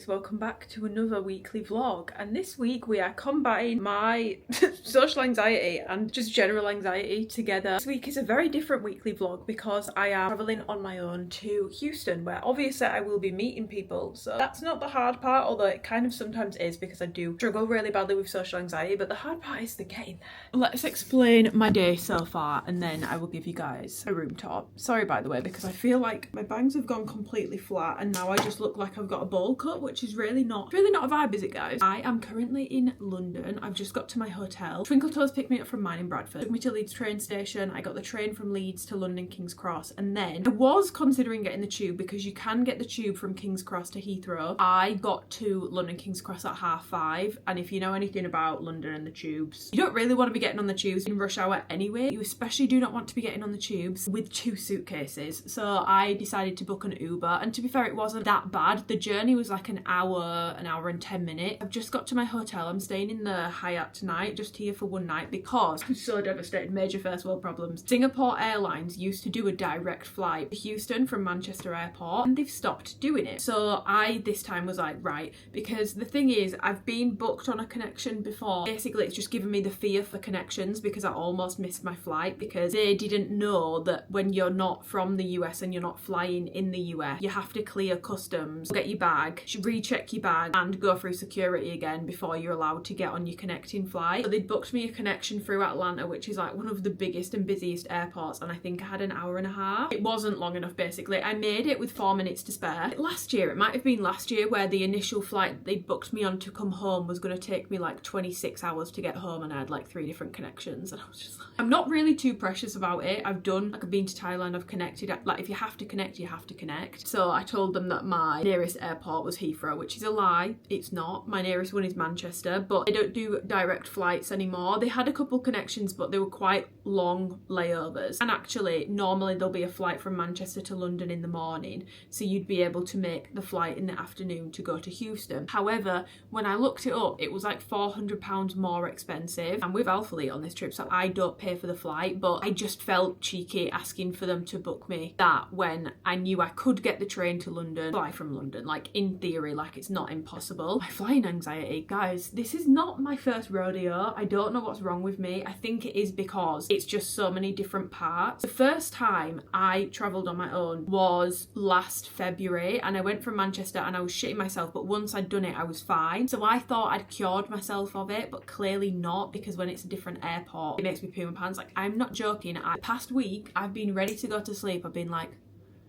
guys, welcome back to another weekly vlog, and this week we are combating my social anxiety and just general anxiety together. This week is a very different weekly vlog because I am travelling on my own to Houston, where obviously I will be meeting people, so that's not the hard part, although it kind of sometimes is because I do struggle really badly with social anxiety, but the hard part is the getting there. Let's explain my day so far and then I will give you guys a room tour. Sorry by the way, because I feel like my bangs have gone completely flat and now I just look like I've got a bowl cut, which is really not a vibe, is it guys? I am currently in London. I've just got to my hotel. Twinkle Toes picked me up from mine in Bradford, took me to Leeds train station. I got the train from Leeds to London King's Cross, and then I was considering getting the tube because you can get the tube from King's Cross to Heathrow. I got to London King's Cross at 5:30, and if you know anything about London and the tubes, you don't really want to be getting on the tubes in rush hour anyway. You especially do not want to be getting on the tubes with 2 suitcases. So I decided to book an Uber, and to be fair, it wasn't that bad. The journey was like an hour and 10 minutes. I've just got to my hotel. I'm staying in the Hyatt tonight, just here for one night because I'm so devastated. Major first world problems. Singapore Airlines used to do a direct flight to Houston from Manchester Airport, and they've stopped doing it. So I this time was like, right, because the thing is, I've been booked on a connection before. Basically, it's just given me the fear for connections because I almost missed my flight because they didn't know that when you're not from the US and you're not flying in the US, you have to clear customs, get your bag, recheck your bag, and go through security again before you're allowed to get on your connecting flight. So they booked me a connection through Atlanta, which is like one of the biggest and busiest airports, and I think I had an hour and a half. It wasn't long enough basically. I made it with 4 minutes to spare. Last year, it might have been last year, where the initial flight they booked me on to come home was going to take me like 26 hours to get home, and I had like 3 different connections, and I was just like, I'm not really too precious about it. I've done, like, I've been to Thailand, I've connected, like if you have to connect, you have to connect. So I told them that my nearest airport was Heathrow, which is a lie. It's not. My nearest one is Manchester, but they don't do direct flights anymore. They had a couple connections, but they were quite long layovers. And actually, normally there'll be a flight from Manchester to London in the morning, so you'd be able to make the flight in the afternoon to go to Houston. However, when I looked it up, it was like £400 more expensive. I'm with Alphalete on this trip, so I don't pay for the flight, but I just felt cheeky asking for them to book me that when I knew I could get the train to London, fly from London. Like, in theory, like, it's not impossible. My flying anxiety, guys, this is not my first rodeo. I don't know what's wrong with me. I think it is because it's just so many different parts. The first time I travelled on my own was last February, and I went from Manchester and I was shitting myself, but once I'd done it, I was fine. So I thought I'd cured myself of it, but clearly not, because when it's a different airport, it makes me poo my pants. Like, I'm not joking. The past week, I've been ready to go to sleep. I've been like,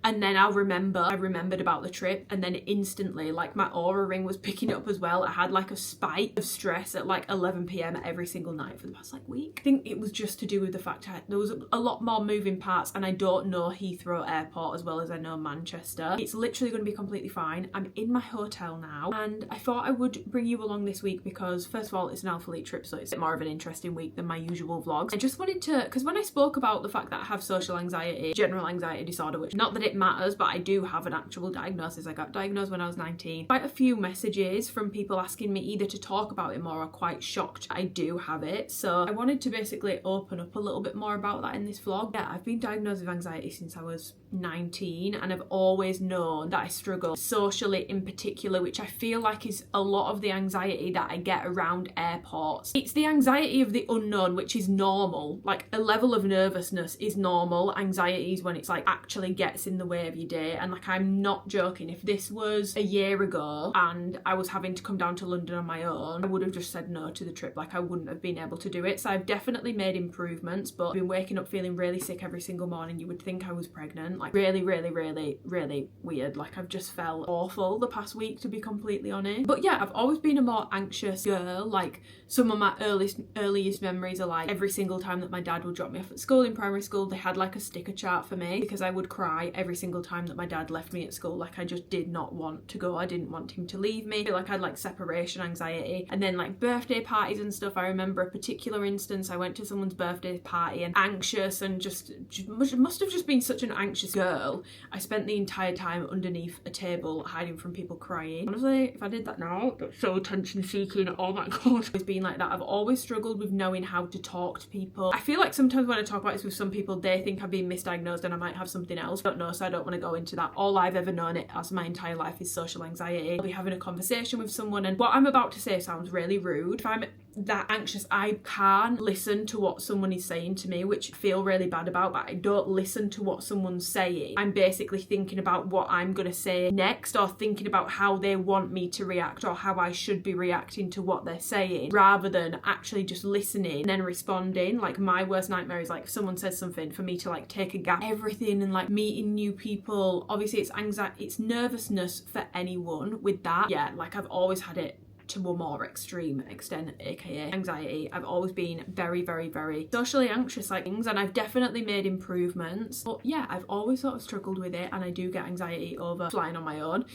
and then I remembered about the trip, and then instantly, like, my aura ring was picking up as well. I had like a spike of stress at like 11 p.m. every single night for the past like week. I think it was just to do with the fact that there was a lot more moving parts, and I don't know Heathrow Airport as well as I know Manchester. It's literally going to be completely fine. I'm in my hotel now, and I thought I would bring you along this week because, first of all, it's an Alphalete trip, so it's more of an interesting week than my usual vlogs. I just wanted to, because when I spoke about the fact that I have social anxiety, general anxiety disorder, which not that it matters, but I do have an actual diagnosis. I got diagnosed when I was 19. Quite a few messages from people asking me either to talk about it more or quite shocked I do have it. So I wanted to basically open up a little bit more about that in this vlog. Yeah, I've been diagnosed with anxiety since I was 19, and I've always known that I struggle socially in particular, which I feel like is a lot of the anxiety that I get around airports. It's the anxiety of the unknown, which is normal. Like, a level of nervousness is normal. Anxiety is when it's like actually gets in the way of your day. And like, I'm not joking, if this was a year ago and I was having to come down to London on my own, I would have just said no to the trip. Like, I wouldn't have been able to do it. So I've definitely made improvements, but I've been waking up feeling really sick every single morning. You would think I was pregnant. Like, really weird. Like, I've just felt awful the past week, to be completely honest. But yeah, I've always been a more anxious girl. Like, some of my earliest memories are like every single time that my dad would drop me off at school in primary school, they had like a sticker chart for me because I would cry every single time that my dad left me at school. Like, I just did not want to go. I didn't want him to leave me. I feel like I had like separation anxiety. And then like birthday parties and stuff. I remember a particular instance. I went to someone's birthday party and anxious, and just must have just been such an anxious girl. I spent the entire time underneath a table hiding from people crying. Honestly, if I did that now, that's so attention seeking. Oh my god. It's been like that. I've always struggled with knowing how to talk to people. I feel like sometimes when I talk about this with some people, they think I've been misdiagnosed and I might have something else. I don't know, so I don't want to go into that. All I've ever known it as my entire life is social anxiety. I'll be having a conversation with someone and what I'm about to say sounds really rude. If I'm that anxious, I can't listen to what someone is saying to me, which I feel really bad about, but I don't listen to what someone's saying. I'm basically thinking about what I'm going to say next, or thinking about how they want me to react or how I should be reacting to what they're saying, rather than actually just listening and then responding. Like, my worst nightmare is like if someone says something, for me to like take a gap, everything, and like meeting new people. Obviously it's anxiety, it's nervousness for anyone with that. Yeah, like I've always had it to a more extreme extent, aka anxiety. I've always been very, very, very socially anxious like things, and I've definitely made improvements, but yeah, I've always sort of struggled with it, and I do get anxiety over flying on my own,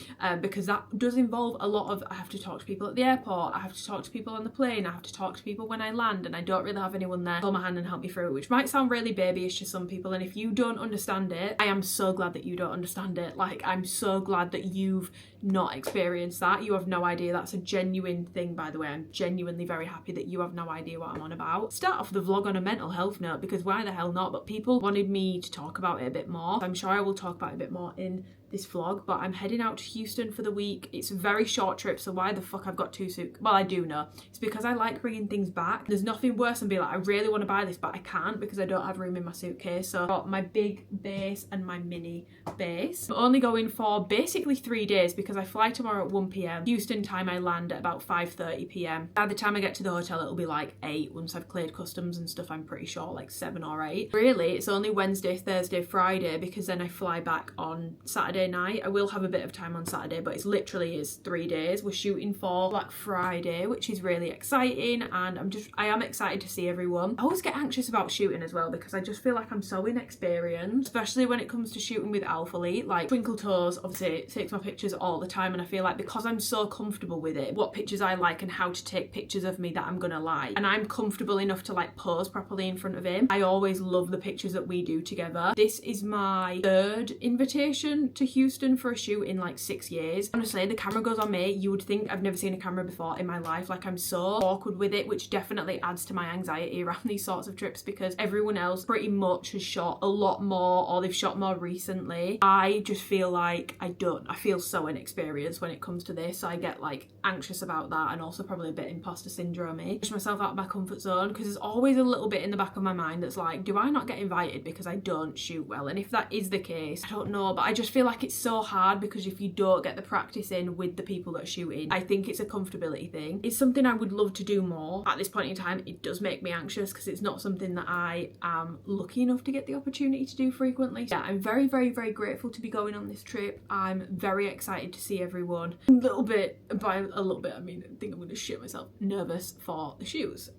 because that does involve a lot of, I have to talk to people at the airport, I have to talk to people on the plane, I have to talk to people when I land, and I don't really have anyone there to hold my hand and help me through it, which might sound really babyish to some people, and if you don't understand it, I am so glad that you don't understand it. Like, I'm so glad that you've not experienced that. You have no idea. That's a genuine thing, by the way. I'm genuinely very happy that you have no idea what I'm on about. Start off the vlog on a mental health note, because why the hell not? But people wanted me to talk about it a bit more. I'm sure I will talk about it a bit more in this vlog, but I'm heading out to Houston for the week. It's a very short trip, so why the fuck I've got 2 suitcases? Well, I do know. It's because I like bringing things back. There's nothing worse than being like, I really want to buy this, but I can't because I don't have room in my suitcase. So I've got my big base and my mini base. I'm only going for basically 3 days because I fly tomorrow at 1 p.m. Houston time. I land at about 5:30 p.m. By the time I get to the hotel, it'll be like 8 once I've cleared customs and stuff. I'm pretty sure like 7 or 8. Really, it's only Wednesday, Thursday, Friday, because then I fly back on Saturday night. I will have a bit of time on Saturday, but it's literally is 3 days. We're shooting for Black Friday, which is really exciting, and I am excited to see everyone. I always get anxious about shooting as well because I just feel like I'm so inexperienced, especially when it comes to shooting with Alphalete. Like, Twinkle Toes obviously takes my pictures all the time, and I feel like because I'm so comfortable with it, what pictures I like and how to take pictures of me that I'm gonna like, and I'm comfortable enough to like pose properly in front of him, I always love the pictures that we do together. This is my 3rd invitation to Houston for a shoot in like 6 years. Honestly, the camera goes on me. You would think I've never seen a camera before in my life. Like, I'm so awkward with it, which definitely adds to my anxiety around these sorts of trips because everyone else pretty much has shot a lot more, or they've shot more recently. I just feel like I feel so inexperienced when it comes to this, so I get like anxious about that, and also probably a bit imposter syndrome-y. Push myself out of my comfort zone because there's always a little bit in the back of my mind that's like, do I not get invited because I don't shoot well? And if that is the case, I don't know, but I just feel like it's so hard because if you don't get the practice in with the people that are shooting, I think it's a comfortability thing. It's something I would love to do more. At this point in time, it does make me anxious because it's not something that I am lucky enough to get the opportunity to do frequently. Yeah, I'm very, very, very grateful to be going on this trip. I'm very excited to see everyone. A little bit, by a little bit, I mean, I think I'm going to shit myself, nervous for the shoes.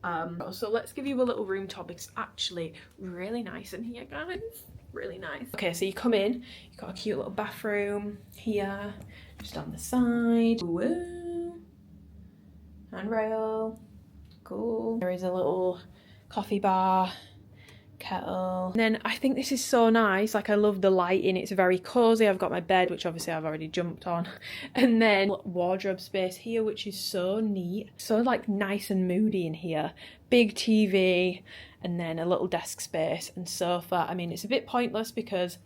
So let's give you a little room tour. It's actually really nice in here, guys. Really nice. Okay, so you come in, you've got a cute little bathroom here, just on the side. Woo. Handrail. Cool. There is a little coffee bar, kettle. And then I think this is so nice. Like, I love the lighting. It's very cozy. I've got my bed, which obviously I've already jumped on. And then wardrobe space here, which is so neat. So like nice and moody in here. Big TV, and then a little desk space and sofa. I mean, it's a bit pointless because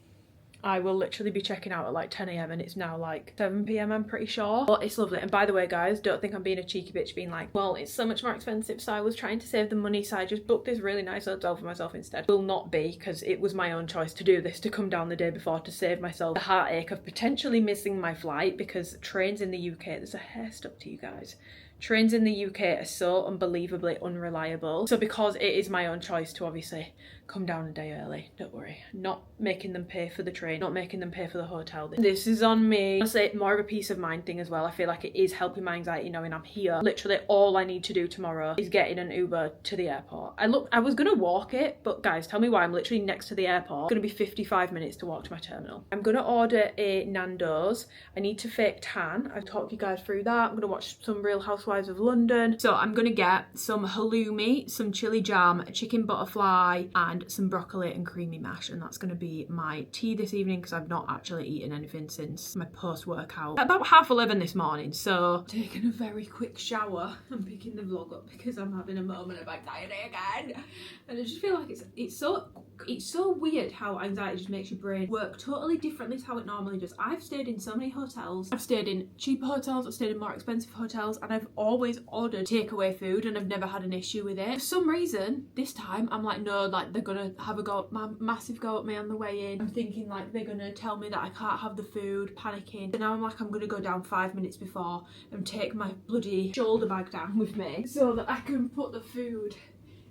I will literally be checking out at like 10 a.m. and it's now like 7 p.m. I'm pretty sure. But it's lovely. And by the way, guys, don't think I'm being a cheeky bitch being like, well, it's so much more expensive, so I was trying to save the money, so I just booked this really nice hotel for myself instead. Will not be, because it was my own choice to do this, to come down the day before to save myself the heartache of potentially missing my flight, because trains in the UK, there's a hair stuck to you guys. Trains in the UK are so unbelievably unreliable. So because it is my own choice to obviously come down a day early, don't worry. Not making them pay for the train, not making them pay for the hotel. This is on me. Honestly, more of a peace of mind thing as well. I feel like it is helping my anxiety knowing I'm here. Literally all I need to do tomorrow is get in an Uber to the airport. I was gonna walk it, but guys, tell me why. I'm literally next to the airport. It's gonna be 55 minutes to walk to my terminal. I'm gonna order a Nando's. I need to fake tan. I've talked you guys through that. I'm gonna watch some Real Housewives of London. So I'm gonna get some halloumi, some chili jam, a chicken butterfly, and some broccoli and creamy mash, and that's gonna be my tea this evening because I've not actually eaten anything since my post-workout at about 11:30 this morning. So taking a very quick shower and picking the vlog up because I'm having a moment of anxiety again, and I just feel like it's so It's so weird how anxiety just makes your brain work totally differently to how it normally does. I've stayed in so many hotels. I've stayed in cheaper hotels, I've stayed in more expensive hotels, and I've always ordered takeaway food and I've never had an issue with it. For some reason, this time, I'm like, no, like they're gonna have a go, massive go at me on the way in. I'm thinking like they're gonna tell me that I can't have the food, panicking. And now I'm like, I'm gonna go down 5 minutes before and take my bloody shoulder bag down with me so that I can put the food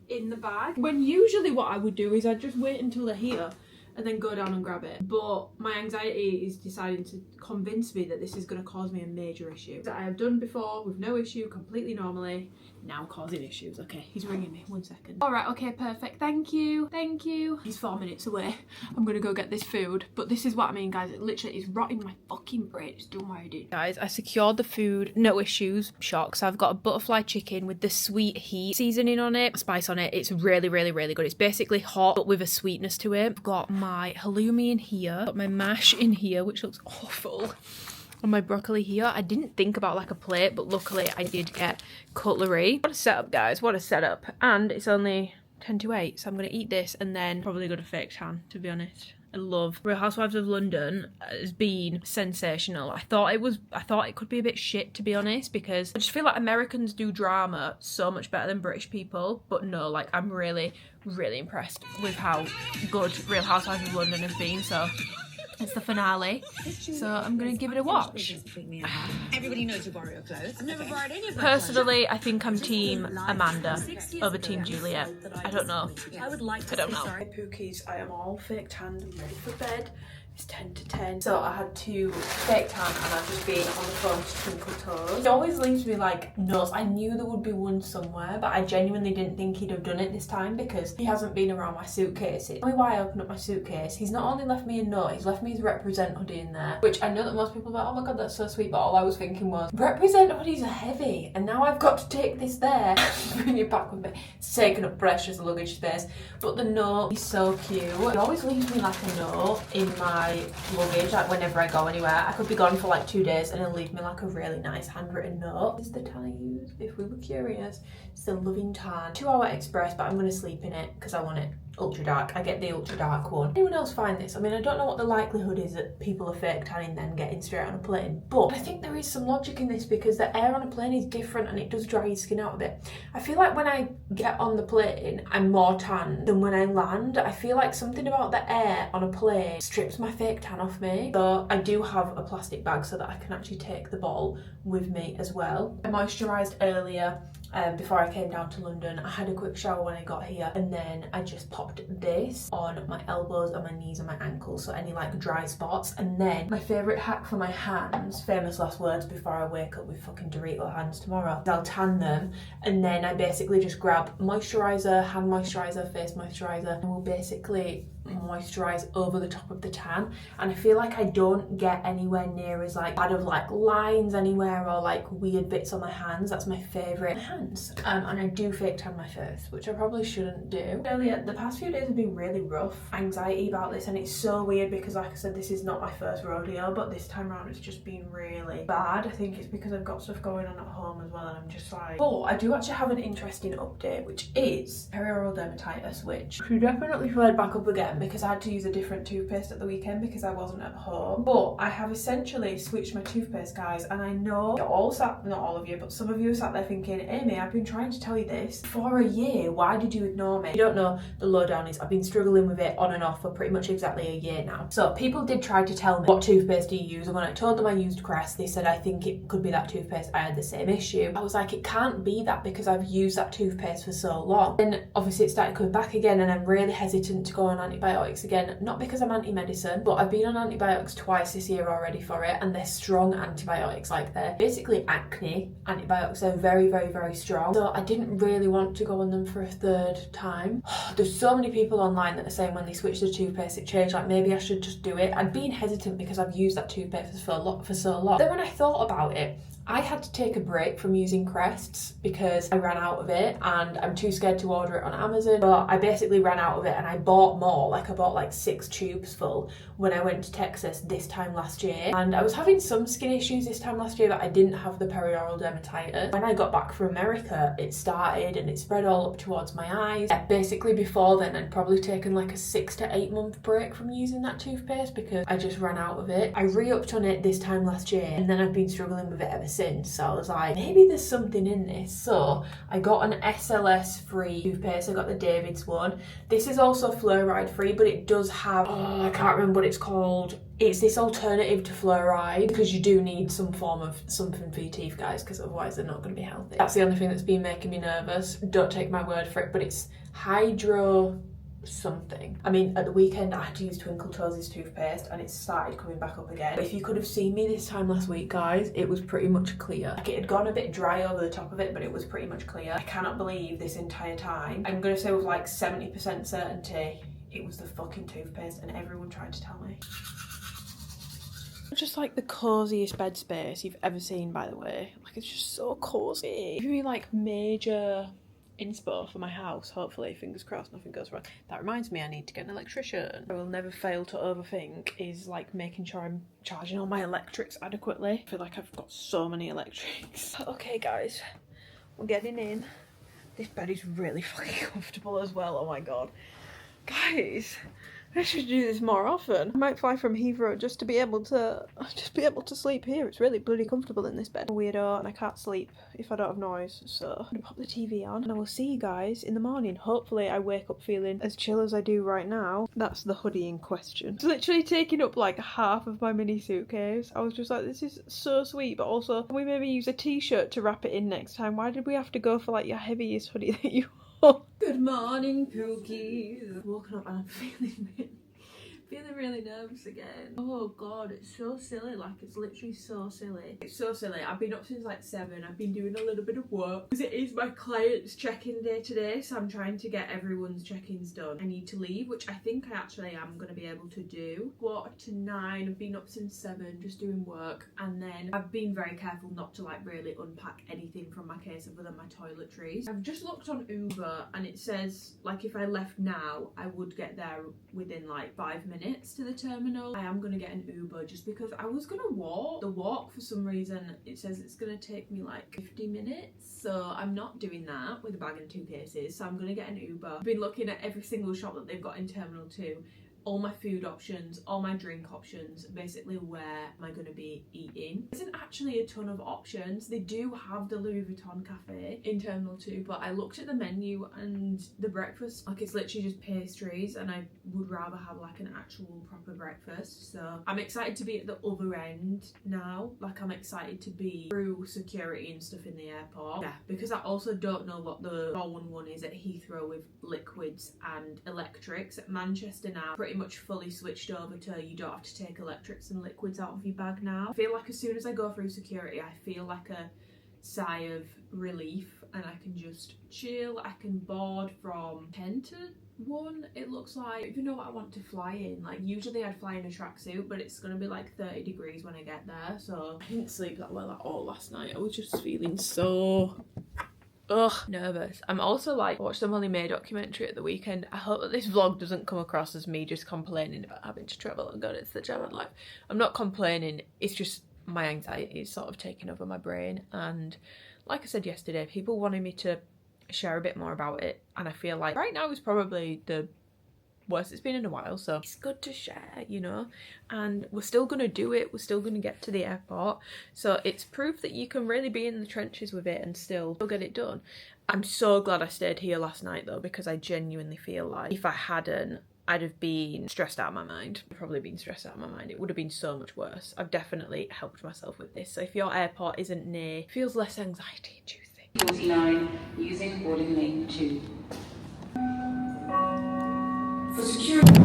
in the bag, when usually what I would do is I'd just wait until they're here and then go down and grab it. But my anxiety is deciding to convince me that this is going to cause me a major issue that I have done before with no issue, completely normally, now causing issues. Okay, he's ringing me, 1 second. All right, okay, perfect, thank you. He's 4 minutes away. I'm gonna go get this food, but this is what I mean, guys. It literally is rotting my fucking brain. It's doing what I do. Guys, I secured the food, no issues. Shock. So I've got a butterfly chicken with the sweet heat seasoning on it, spice on it. It's really, really, really good. It's basically hot but with a sweetness to it. I've got my halloumi in here, got my mash in here, which looks awful, and my broccoli here. I didn't think about like a plate, but luckily I did get cutlery. What a setup, guys, what a setup. And it's only 10 to 8, so I'm gonna eat this and then probably go to fake tan, to be honest. I love Real Housewives of London. Has been sensational. I thought it could be a bit shit, to be honest, because I just feel like Americans do drama so much better than British people. But no, like I'm really, really impressed with how good Real Housewives of London has been. So it's the finale, so I'm gonna give it a watch. Everybody knows you borrow your clothes. I've never borrowed any of my Personally, I think I'm team Amanda over team Juliet. I don't know. I would like to. I don't know. Hi Pookies, I am all fake tanned and ready for bed. It's 10 to 10. So I had to fake tan and I've just been on the phone to Twinkle Toes. He always leaves me like notes. I knew there would be one somewhere, but I genuinely didn't think he'd have done it this time because he hasn't been around my suitcases. Tell me why I opened up my suitcase. He's not only left me a note, he's left me his Represent hoodie in there, which I know that most people are like, oh my god, that's so sweet, but all I was thinking was, Represent hoodies are heavy, and now I've got to take this there, bring it back with me. It's taking up precious luggage space, but the note is so cute. He always leaves me like a note in my luggage, like whenever I go anywhere. I could be gone for like 2 days and he'll leave me like a really nice handwritten note. This is the tan I use, if we were curious. It's the Loving Tan 2-hour express, but I'm going to sleep in it because I want it ultra dark. I get the ultra dark one. Anyone else find this? I mean, I don't know what the likelihood is that people are fake tanning then getting straight on a plane, but I think there is some logic in this because the air on a plane is different and it does dry your skin out a bit. I feel like when I get on the plane, I'm more tan than when I land. I feel like something about the air on a plane strips my fake tan off me. So I do have a plastic bag so that I can actually take the bottle with me as well. I moisturised earlier before I came down to London. I had a quick shower when I got here and then I just popped this on my elbows and my knees and my ankles, so any like dry spots. And then my favourite hack for my hands, famous last words before I wake up with fucking Dorito hands tomorrow, I'll tan them and then I basically just grab moisturiser, hand moisturiser, face moisturiser, and we'll basically moisturise over the top of the tan. And I feel like I don't get anywhere near as like bad of like lines anywhere or like weird bits on my hands. That's my favourite hands. And I do fake tan my face, which I probably shouldn't do. Earlier, the past few days have been really rough. Anxiety about this, and it's so weird because like I said, this is not my first rodeo, but this time around it's just been really bad. I think it's because I've got stuff going on at home as well and I'm just like, but I do actually have an interesting update, which is perioral dermatitis, which should definitely flared back up again because I had to use a different toothpaste at the weekend because I wasn't at home. But I have essentially switched my toothpaste, guys, and I know you're all sat, not all of you, but some of you are sat there thinking, Amy, I've been trying to tell you this for a year, why did you ignore me? You don't know, the lowdown is I've been struggling with it on and off for pretty much exactly a year now. So people did try to tell me, what toothpaste do you use? And when I told them I used Crest, they said I think it could be that toothpaste. I had the same issue. I was like, it can't be that because I've used that toothpaste for so long. Then obviously it started coming back again and I'm really hesitant to go on antibiotics again, not because I'm anti-medicine, but I've been on antibiotics twice this year already for it, and they're strong antibiotics, like they're basically acne antibiotics. They're very, very, very strong. So I didn't really want to go on them for a third time. There's so many people online that are saying when they switch the toothpaste it changed, like maybe I should just do it. I'd been hesitant because I've used that toothpaste for so long. Then when I thought about it, I had to take a break from using Crests because I ran out of it and I'm too scared to order it on Amazon. But I basically ran out of it and I bought more. Like I bought like 6 tubes full when I went to Texas this time last year. And I was having some skin issues this time last year, but I didn't have the perioral dermatitis. When I got back from America, it started and it spread all up towards my eyes. Yeah, basically before then, I'd probably taken like a 6 to 8 month break from using that toothpaste because I just ran out of it. I re-upped on it this time last year and then I've been struggling with it ever since. So I was like, maybe there's something in this. So I got an SLS free toothpaste. I got the David's one. This is also fluoride free, but it does have, I can't remember what it's called. It's this alternative to fluoride because you do need some form of something for your teeth, guys, because otherwise they're not going to be healthy. That's the only thing that's been making me nervous. Don't take my word for it, but it's hydro something. I mean, at the weekend I had to use Twinkle Toes' toothpaste and it started coming back up again. But if you could have seen me this time last week, guys, it was pretty much clear. Like, it had gone a bit dry over the top of it, but it was pretty much clear. I cannot believe this entire time, I'm gonna say with like 70% certainty, it was the fucking toothpaste and everyone tried to tell me. Just like the coziest bed space you've ever seen, by the way. Like, it's just so cozy. Give me like major inspo for my house, hopefully, fingers crossed, nothing goes wrong. That reminds me, I need to get an electrician. I will never fail to overthink is like making sure I'm charging all my electrics adequately. I feel like I've got so many electrics. Okay guys, we're getting in. This bed is really fucking comfortable as well, oh my god. Guys, I should do this more often. I might fly from Heathrow just to be able to sleep here. It's really bloody comfortable in this bed. I'm a weirdo and I can't sleep if I don't have noise, so I'm gonna pop the TV on and I will see you guys in the morning. Hopefully I wake up feeling as chill as I do right now. That's the hoodie in question. It's literally taking up like half of my mini suitcase. I was just like, this is so sweet, but also can we maybe use a t-shirt to wrap it in next time? Why did we have to go for like your heaviest hoodie that you Good morning, Pookies. Woken up and I'm feeling really nervous again. Oh god, it's so silly. Like, it's literally so silly. It's so silly. I've been up since like 7. I've been doing a little bit of work because it is my client's check-in day today, so I'm trying to get everyone's check-ins done. I need to leave, which I think I actually am going to be able to do. 8:45. I've been up since 7 just doing work, and then I've been very careful not to like really unpack anything from my case other than my toiletries. I've just looked on Uber and it says like if I left now I would get there within like 5 minutes to the terminal. I am going to get an Uber just because I was going to walk. The walk, for some reason, it says it's going to take me like 50 minutes. So I'm not doing that with a bag and 2 cases. So I'm going to get an Uber. I've been looking at every single shop that they've got in Terminal 2. All my food options, all my drink options, basically where am I going to be eating. There isn't actually a ton of options. They do have the Louis Vuitton cafe in Terminal 2, but I looked at the menu and the breakfast, like it's literally just pastries, and I would rather have like an actual proper breakfast. So I'm excited to be at the other end now. Like, I'm excited to be through security and stuff in the airport. Yeah, because I also don't know what the 411 is at Heathrow with liquids and electrics. At Manchester now, pretty much fully switched over to you don't have to take electrics and liquids out of your bag now. I feel like as soon as I go through security, I feel like a sigh of relief and I can just chill. I can board from 10 to 1, it looks like. I don't even know what I want to fly in. Like, usually I'd fly in a tracksuit, but it's gonna be like 30 degrees when I get there, so I didn't sleep that well at all last night. I was just feeling so nervous. I'm also like, watched the Molly May documentary at the weekend. I hope that this vlog doesn't come across as me just complaining about having to travel and go into the German life. I'm not complaining, it's just my anxiety is sort of taking over my brain, and like I said yesterday, people wanted me to share a bit more about it, and I feel like right now is probably the worst it's been in a while, so it's good to share, you know. And we're still gonna do it, we're still gonna get to the airport, so it's proof that you can really be in the trenches with it and still get it done. I'm so glad I stayed here last night though, because I genuinely feel like if I hadn't, I'd have been stressed out of my mind. I've probably been stressed out of my mind. It would have been so much worse. I've definitely helped myself with this. So if your airport isn't near, feels less anxiety inducing. 49, using boarding lane 2. For security.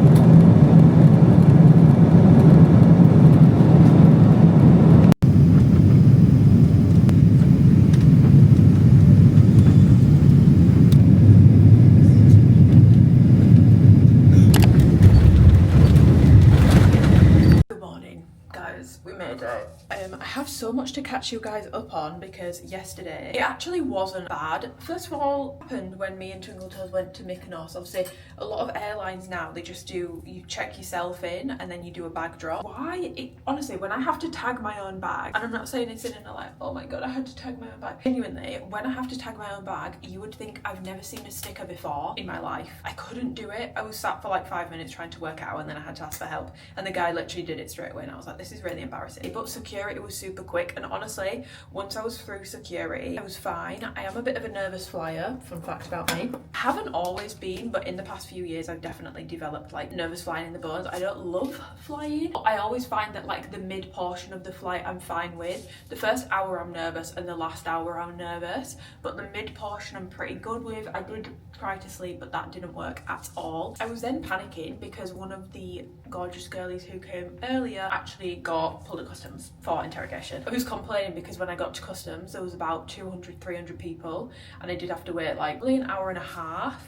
so much to catch you guys up on because yesterday it actually wasn't bad. First of all, what happened when me and Twinkle Toes went to Mykonos. Obviously a lot of airlines now, they just do, you check yourself in and then you do a bag drop. Honestly, when I have to tag my own bag, and I'm not saying it's in a like, oh my god, I had to tag my own bag. Genuinely, when I have to tag my own bag, you would think I've never seen a sticker before in my life. I couldn't do it. I was sat for like 5 minutes trying to work it out and then I had to ask for help. And the guy literally did it straight away and I was like, this is really embarrassing. But security was super quick, and honestly, once I was through security, I was fine. I am a bit of a nervous flyer, fun fact about me. Haven't always been, but in the past few years I've definitely developed like nervous flying in the bones. I don't love flying, but I always find that like the mid portion of the flight I'm fine with. The first hour I'm nervous and the last hour I'm nervous, but the mid portion I'm pretty good with. I did try to sleep, but that didn't work at all. I was then panicking because one of the gorgeous girlies who came earlier actually got pulled at customs for interrogation. I was complaining because when I got to customs there was about 200-300 people and I did have to wait like probably an hour and a half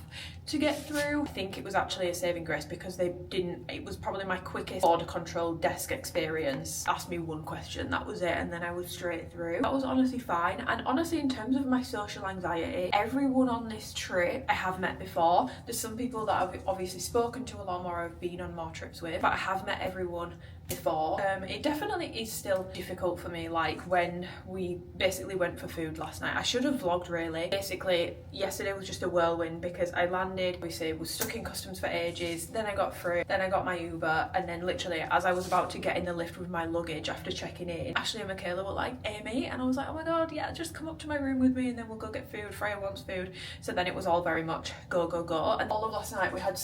to get through. I think it was actually a saving grace because it was probably my quickest border control desk experience. Asked me one question, that was it, and then I was straight through. That was honestly fine. And honestly, in terms of my social anxiety, everyone on this trip I have met before. There's some people that I've obviously spoken to a lot more, I've been on more trips with, but I have met everyone before. It definitely is still difficult for me, like when we basically went for food last night. I should have vlogged really. Basically yesterday was just a whirlwind because I landed, obviously was stuck in customs for ages, then I got through, then I got my Uber, and then literally as I was about to get in the lift with my luggage after checking in, Ashley and Michaela were like, Amy, and I was like, oh my god, yeah, just come up to my room with me and then we'll go get food. Freya wants food. So then it was all very much go go go, and all of last night we had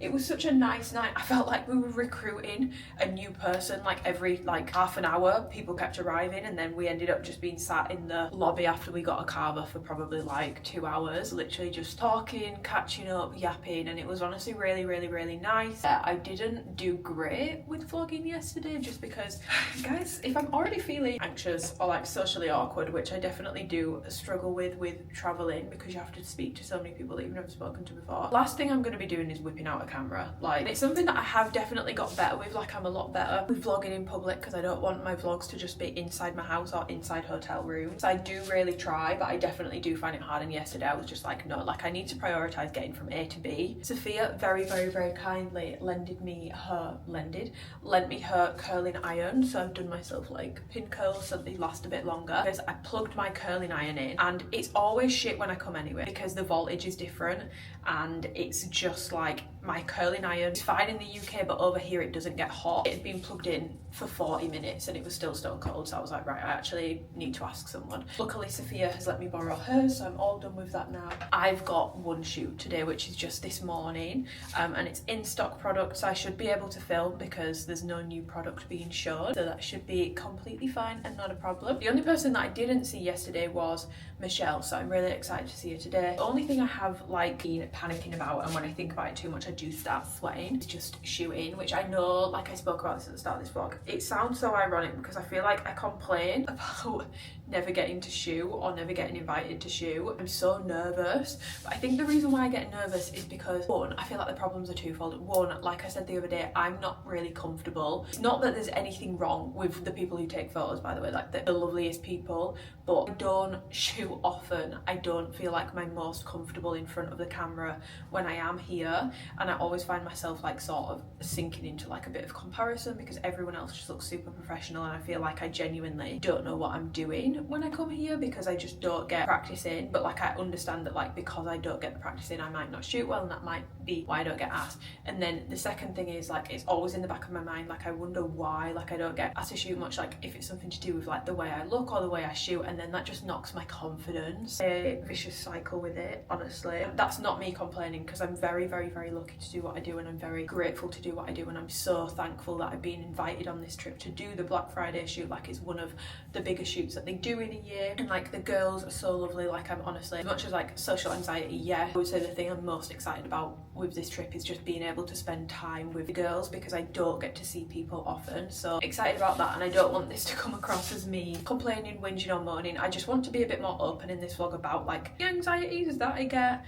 it was such a nice night. I felt like we were recruiting a new person like every like half an hour. People kept arriving and then we ended up just being sat in the lobby after we got a carver for probably like 2 hours, literally just talking, catching up, yapping, and it was honestly really nice. I didn't do great with vlogging yesterday just because, guys, if I'm already feeling anxious or like socially awkward, which I definitely do struggle with traveling because you have to speak to so many people that you've never spoken to before, last thing I'm going to be doing is whipping out a camera. Like, it's something that I have definitely got better with. Like, I'm a lot better with vlogging in public because I don't want my vlogs to just be inside my house or inside hotel rooms. I do really try, but I definitely do find it hard, and yesterday I was just like, no, like I need to prioritize getting from A to B. Sophia very kindly lent me her curling iron, so I've done myself like pin curls so they last a bit longer because I plugged my curling iron in, and it's always shit when I come anyway because the voltage is different, and it's just like my curling iron is fine in the UK, but over here it doesn't get hot. It had been plugged in for 40 minutes and it was still stone cold, so I was like, right, I actually need to ask someone. Luckily Sophia has let me borrow hers, so I'm all done with that now. I've got one shoot today, which is just this morning, and it's in stock product, so I should be able to film because there's no new product being shown, so that should be completely fine and not a problem. The only person that I didn't see yesterday was Michelle, so I'm really excited to see her today. The only thing I have like been panicking about, and when I think about it too much I do start sweating, is just shooting, which I know, like I spoke about this at the start of this vlog, it sounds so ironic because I feel like I complain about never getting to shoot or never getting invited to shoot. I'm so nervous, but I think the reason why I get nervous is because, one, I feel like the problems are twofold. One, like I said the other day, I'm not really comfortable. It's not that there's anything wrong with the people who take photos, by the way, like they're the loveliest people, but I don't shoot often. I don't feel like my most comfortable in front of the camera when I am here, and I always find myself like sort of sinking into like a bit of comparison because everyone else just looks super professional, and I feel like I genuinely don't know what I'm doing when I come here because I just don't get practice in. But like I understand that like because I don't get the practice in I might not shoot well, and that might be why I don't get asked. And then the second thing is like it's always in the back of my mind, like I wonder why like I don't get asked to shoot much, like if it's something to do with like the way I look or the way I shoot, and then that just knocks my confidence. A vicious cycle with it, honestly. That's not me complaining because I'm very lucky to do what I do, and I'm very grateful to do what I do, and I'm so thankful that I've been invited on this trip to do the Black Friday shoot. Like it's one of the biggest shoots that they do in a year, and like the girls are so lovely. Like I'm honestly, as much as like social anxiety, yeah, I would say the thing I'm most excited about with this trip is just being able to spend time with the girls because I don't get to see people often. So excited about that, and I don't want this to come across as me complaining, whinging or moaning. I just want to be a bit more open in this vlog about like the anxieties that I get,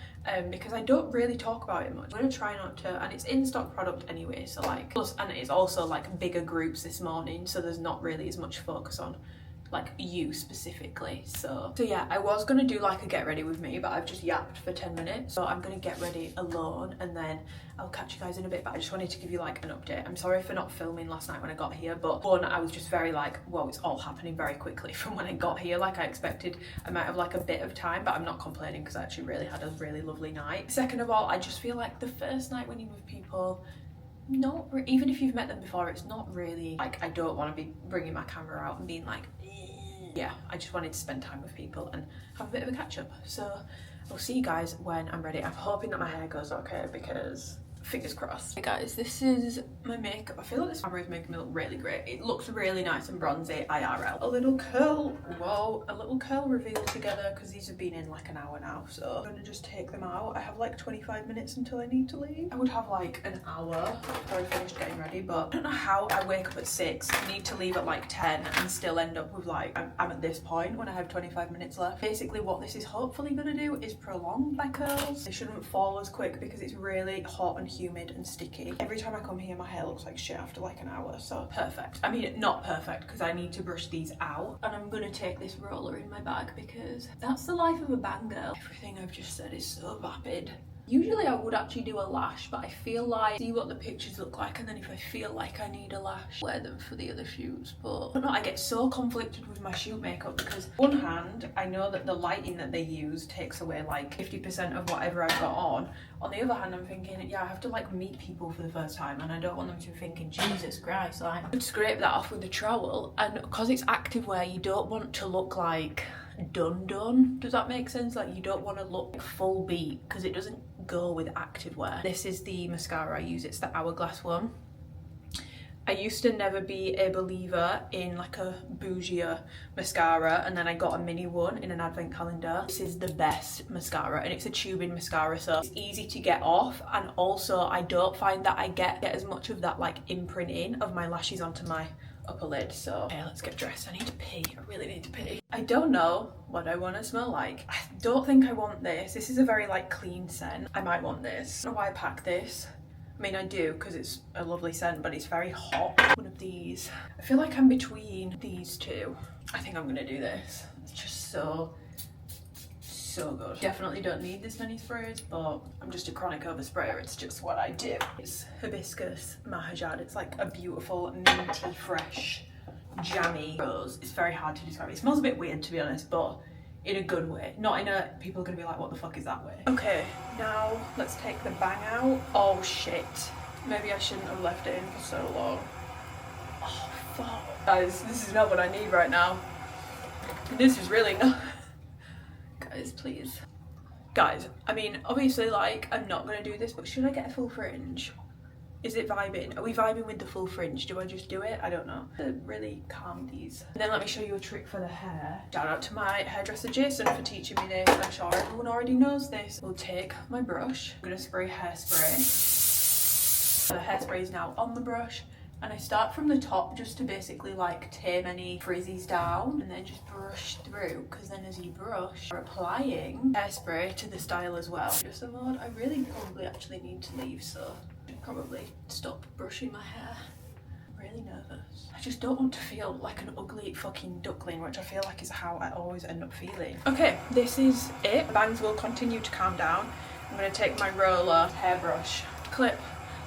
because I don't really talk about it much. I'm gonna try not to, and it's in stock product anyway, so like plus, and it's also like bigger groups this morning, so there's not really as much focus on like you specifically. So yeah, I was gonna do like a get ready with me, but I've just yapped for 10 minutes. So I'm gonna get ready alone and then I'll catch you guys in a bit. But I just wanted to give you like an update. I'm sorry for not filming last night when I got here, but one, I was just very like, whoa, it's all happening very quickly from when I got here. Like I expected I might have like a bit of time, but I'm not complaining because I actually really had a really lovely night. Second of all, I just feel like the first night when you're with people, even if you've met them before, it's not really like, I don't want to be bringing my camera out and being like, yeah, I just wanted to spend time with people and have a bit of a catch up. So I'll see you guys when I'm ready. I'm hoping that my hair goes okay because fingers crossed. Hey guys, this is my makeup. I feel like this camera is making me look really great. It looks really nice and bronzy IRL. A little curl, whoa, a little curl reveal together because these have been in like an hour now. So I'm gonna just take them out. I have like 25 minutes until I need to leave. I would have like an hour before I finished getting ready, but I don't know how I wake up at 6, need to leave at like 10 and still end up with like, I'm at this point when I have 25 minutes left. Basically what this is hopefully gonna do is prolong my curls. They shouldn't fall as quick because it's really hot and humid and sticky. Every time I come here, my hair looks like shit after like an hour, so perfect. I mean, not perfect because I need to brush these out, and I'm gonna take this roller in my bag because that's the life of a bang girl. Everything I've just said is so vapid. Usually I would actually do a lash, but I feel like, see what the pictures look like, and then if I feel like I need a lash, wear them for the other shoots. But I don't know, I get so conflicted with my shoot makeup because on one hand, I know that the lighting that they use takes away like 50% of whatever I've got on. On the other hand, I'm thinking, yeah, I have to like meet people for the first time and I don't want them to be thinking, Jesus Christ, like, I would scrape that off with a trowel, and because it's activewear, you don't want to look like done. Does that make sense? Like, you don't want to look full beat because it doesn't go with activewear. This is the mascara I use. It's the Hourglass one. I used to never be a believer in like a bougier mascara, and then I got a mini one in an advent calendar. This is the best mascara, and it's a tubing mascara, so it's easy to get off, and also I don't find that I get as much of that like imprinting of my lashes onto my upper lid. So okay, let's get dressed. I need to pee. I really need to pee. I don't know what I want to smell like. I don't think I want this. This is a very like clean scent. I might want this. I don't know why I packed this. I mean, I do because it's a lovely scent, but it's very hot. One of these. I feel like I'm between these two. I think I'm gonna do this. It's just so good. Definitely don't need this many sprays, but I'm just a chronic oversprayer. It's just what I do. It's hibiscus mahajad. It's like a beautiful minty, fresh, jammy rose. It's very hard to describe. It smells a bit weird, to be honest, but in a good way. Not in a, people are gonna be like, what the fuck is that way? Okay, now let's take the bang out. Oh shit. Maybe I shouldn't have left it in for so long. Oh fuck. Guys, this is not what I need right now. This is really not. Guys, please. Guys, I mean, obviously, like, I'm not gonna do this, but should I get a full fringe? Is it vibing? Are we vibing with the full fringe? Do I just do it? I don't know. Really calm these. And then let me show you a trick for the hair. Shout out to my hairdresser Jason for teaching me this. I'm sure everyone already knows this. We'll take my brush. I'm gonna spray hairspray. The hairspray is now on the brush. And I start from the top just to basically like tame any frizzies down, and then just brush through, because then as you brush, you're applying hairspray to the style as well. Just a mode I really probably actually need to leave, so I should probably stop brushing my hair. I'm really nervous. I just don't want to feel like an ugly fucking duckling, which I feel like is how I always end up feeling. Okay, this is it. Bangs will continue to calm down. I'm gonna take my roller hairbrush clip.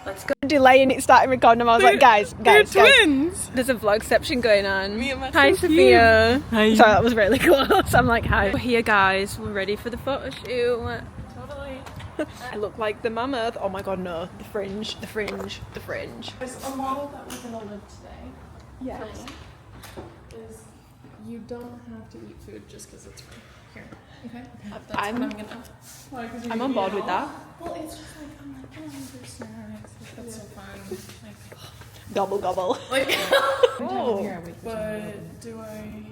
Let's go. Delaying it starting recording, I was like, guys. Twins. There's a vlogception going on. Me and my Hi, Sophia. Hi. Sorry, that was really close. I'm like, hi. We're here, guys. We're ready for the photo shoot. Totally. I look like the mammoth. Oh my god, no. The fringe. There's a model that we're gonna live today. Yes. Is you don't have to eat food just because it's free. Here. Okay. I'm on board with that. Well, it's just like I'm like, oh, there's snacks. That's so fun. Like, Gobble gobble. like Oh. but do I?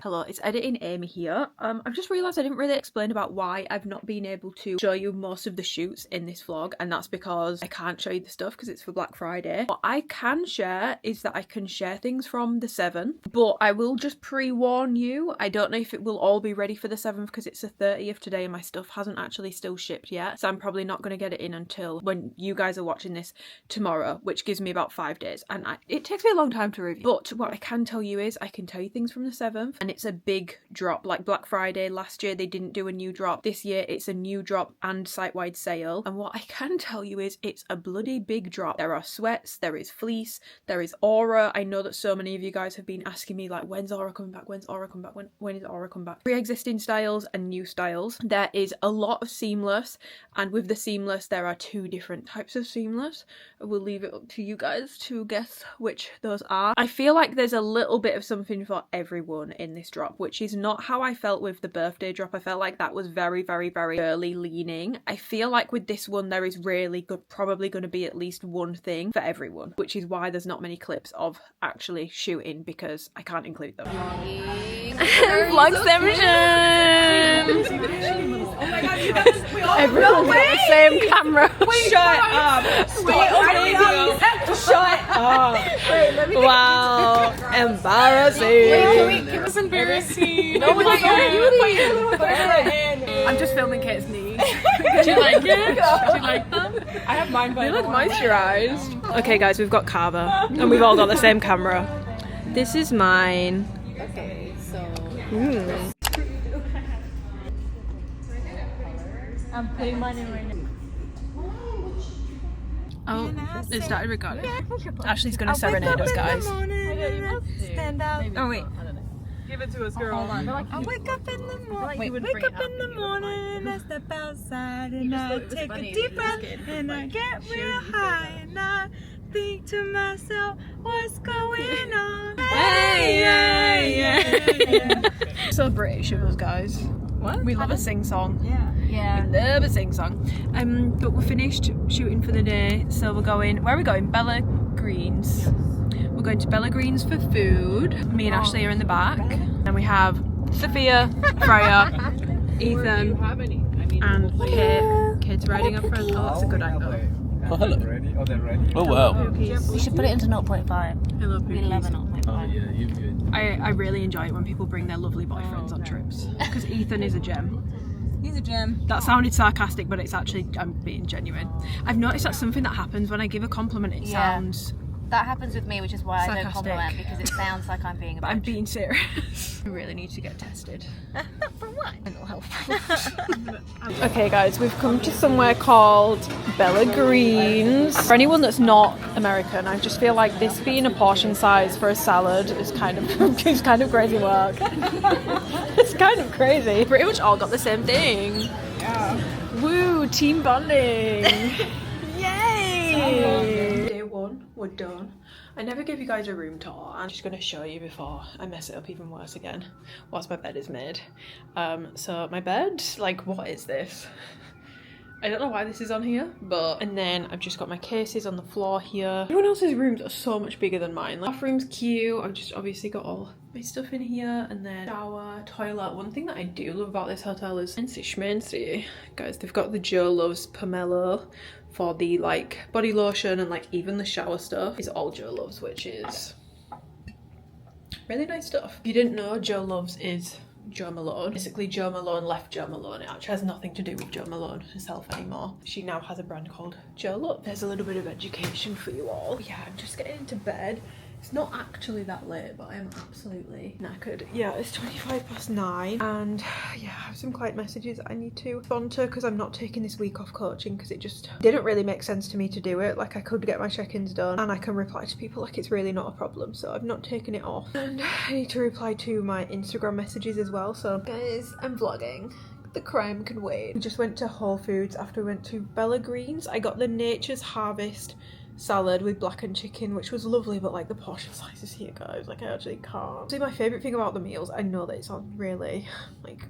Hello, it's Editing Amy here. I've just realised I didn't really explain about why I've not been able to show you most of the shoots in this vlog, and that's because I can't show you the stuff because it's for Black Friday. What I can share is that I can share things from the 7th, but I will just pre-warn you, I don't know if it will all be ready for the 7th because it's the 30th today and my stuff hasn't actually still shipped yet, so I'm probably not going to get it in until when you guys are watching this tomorrow, which gives me about 5 days, and it takes me a long time to review. But what I can tell you is I can tell you things from the 7th, and it's a big drop. Like Black Friday last year they didn't do a new drop, this year it's a new drop and site-wide sale, and what I can tell you is it's a bloody big drop. There are sweats, there is fleece, there is aura. I know that so many of you guys have been asking me like, when's aura coming back, when's aura coming back, when is aura coming back? Pre-existing styles and new styles. There is a lot of seamless, and with the seamless there are 2 different types of seamless. I will leave it up to you guys to guess which those are. I feel like there's a little bit of something for everyone in this drop, which is not how I felt with the birthday drop. I felt like that was very early leaning. I feel like with this one there is really probably going to be at least one thing for everyone, which is why there's not many clips of actually shooting because I can't include them. Vlogception! Everyone's got the same camera. Shut up! Shut up! Wow, embarrassing. It was embarrassing. No one's I'm just filming Kate's knees. Do you like it? Do you like them? I have mine, but They look moisturised. Okay guys, we've got Kava and we've all got the same camera. This is mine. Okay, so I'm putting mine in right now. Oh, it started recording. Ashley's gonna serenade us, guys. Stand out. Oh wait. give it to us, girl. Hold on. I wake up in the morning. Wake up in the morning. I step outside and I take a deep breath and I get real high and I think to myself, what's going on? Hey. So British of us, guys. What? We love a sing-song. Yeah. We love a sing-song. But we're finished shooting for the day, so we're going, where are we going? Bella Greens. Yes. We're going to Bella Greens for food. Me and Ashley are in the back. And we have Sophia, Freya, Ethan, and Kate. Kate's riding up front. Oh, that's a good angle. Oh, hello. Oh, wow. We should put it into 0.5. Hello, We love a 0.5. Oh, yeah, you're good. I really enjoy it when people bring their lovely boyfriends on trips. Because Ethan is a gem. He's a gem. That sounded sarcastic, but it's actually, I'm being genuine. I've noticed that's something that happens when I give a compliment. It sounds... That happens with me, which is why I don't sarcastic. compliment, because it sounds like I'm being a But I'm bitch. being serious. I really need to get tested. For what? Mental health. Okay guys, we've come to somewhere called Bella Greens. For anyone that's not American, I just feel like this being a portion size for a salad is kind of crazy work. It's kind of crazy. Pretty much all got the same thing. Yeah. Woo, team bonding. Yay! Day 1, we're done. I never gave you guys a room tour. I'm just going to show you before I mess it up even worse again whilst my bed is made. So my bed, like, what is this? I don't know why this is on here, but... And then I've just got my cases on the floor here. Everyone else's rooms are so much bigger than mine. Like, bathroom's cute. I've just obviously got all my stuff in here, and then shower, toilet. One thing that I do love about this hotel is fancy schmancy. Guys, they've got the Joe Loves Pomelo for the like body lotion, and like even the shower stuff is all Joe Loves, which is really nice stuff. If you didn't know, Joe Loves is Jo Malone. Basically, Jo Malone left Jo Malone. It actually has nothing to do with Jo Malone herself anymore. She now has a brand called Jo Love. There's a little bit of education for you all. Yeah, I'm just getting into bed. It's not actually that late, but I am absolutely knackered. Yeah, it's 9:25, and yeah, I have some client messages I need to respond to because I'm not taking this week off coaching because it just didn't really make sense to me to do it. Like, I could get my check-ins done and I can reply to people like it's really not a problem, so I've not taken it off. And I need to reply to my Instagram messages as well, so guys, I'm vlogging. The crime can wait. We just went to Whole Foods after we went to Bella Greens. I got the Nature's Harvest salad with blackened chicken, which was lovely, but like the portion sizes here, guys, like I actually can't. See, my favourite thing about the meals, I know that it sounds really like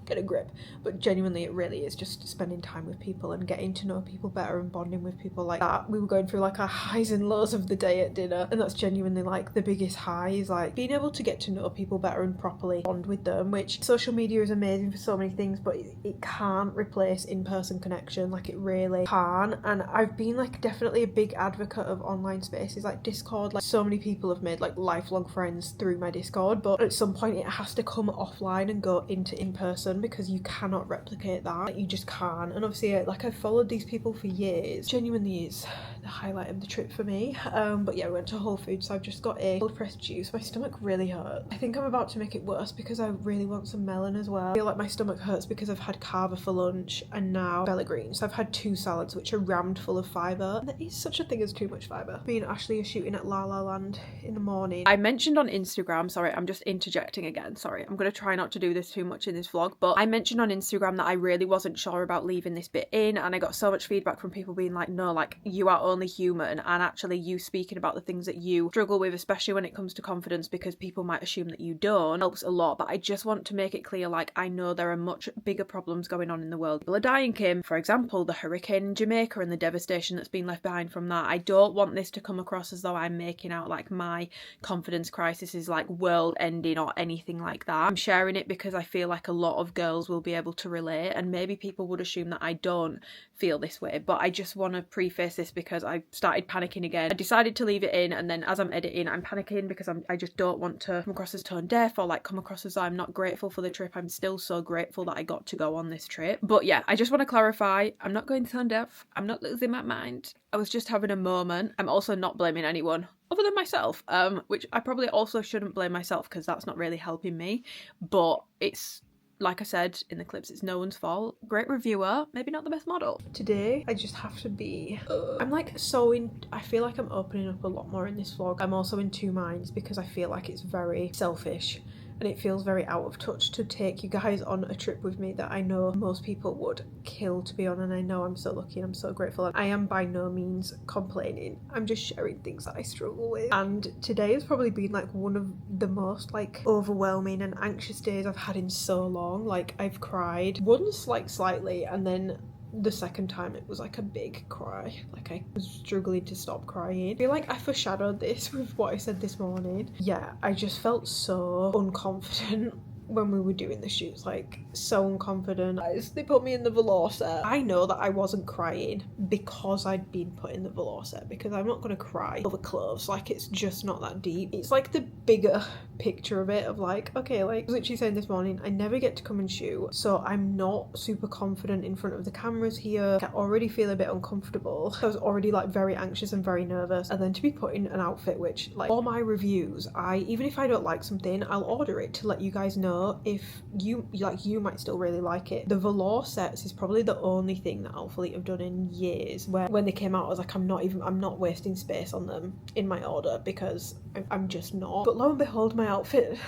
get a grip. But genuinely it really is just spending time with people and getting to know people better and bonding with people like that. We were going through like our highs and lows of the day at dinner, and that's genuinely like the biggest high, is like being able to get to know people better and properly bond with them, which social media is amazing for so many things, but it can't replace in-person connection. Like, it really can. And I've been like definitely a big advocate of online spaces like Discord. Like, so many people have made like lifelong friends through my Discord, but at some point it has to come offline and go into in-person, because you cannot replicate that. Like, you just can't. And obviously like I've followed these people for years. Genuinely is the highlight of the trip for me. But yeah, we went to Whole Foods, so I've just got a cold pressed juice. My stomach really hurt. I think I'm about to make it worse because I really want some melon as well. I feel like my stomach hurts because I've had carver for lunch and now Bella Green. So I've had 2 salads which are rammed full of fibre. And there is such a thing as too much fibre. Me and Ashley are shooting at La La Land in the morning. I mentioned on Instagram, sorry, I'm just interjecting again, sorry. I'm going to try not to do this too much in this vlog, but I mentioned on Instagram that I really wasn't sure about leaving this bit in, and I got so much feedback from people being like, no, like, you are only human, and actually you speaking about the things that you struggle with, especially when it comes to confidence, because people might assume that you don't, helps a lot. But I just want to make it clear, like, I know there are much bigger problems going on in the world. People are dying, Kim. For example, the hurricane in Jamaica and the devastation that's been left behind from that. I don't want this to come across as though I'm making out like my confidence crisis is like world ending or anything like that. I'm sharing it because I feel like a lot of girls will be able to relate, and maybe people would assume that I don't feel this way, but I just want to preface this because I started panicking again. I decided to leave it in, and then as I'm editing I'm panicking because I just don't want to come across as tone deaf or like come across as though I'm not grateful for the trip. I'm still so grateful that I got to go on this trip. But yeah, I just want to clarify, I'm not going tone deaf, I'm not losing my mind, I was just having a moment. I'm also not blaming anyone other than myself, which I probably also shouldn't blame myself because that's not really helping me, but it's, like I said in the clips, it's no one's fault. Great reviewer, maybe not the best model. Today, I just have to be... I'm like so in... I feel like I'm opening up a lot more in this vlog. I'm also in 2 minds because I feel like it's very selfish and it feels very out of touch to take you guys on a trip with me that I know most people would kill to be on, and I know I'm so lucky and I'm so grateful, and I am by no means complaining. I'm just sharing things that I struggle with, and today has probably been like one of the most like overwhelming and anxious days I've had in so long. Like, I've cried once, like slightly, and then the second time it was like a big cry. Like, I was struggling to stop crying. I feel like I foreshadowed this with what I said this morning. Yeah, I just felt so unconfident when we were doing the shoots, like so unconfident. They put me in the velour set. I know that I wasn't crying because I'd been put in the velour set, because I'm not gonna cry over clothes. Like, it's just not that deep. It's like the bigger picture of it, of like, okay, like I was literally saying this morning, I never get to come and shoot, so I'm not super confident in front of the cameras here. I already feel a bit uncomfortable. I was already like very anxious and very nervous, and then to be put in an outfit which, like, for my reviews, even if I don't like something, I'll order it to let you guys know if you might still really like it. The velour sets is probably the only thing that Alphalete have done in years where when they came out I was like, I'm not wasting space on them in my order, because I'm just not. But lo and behold, my outfit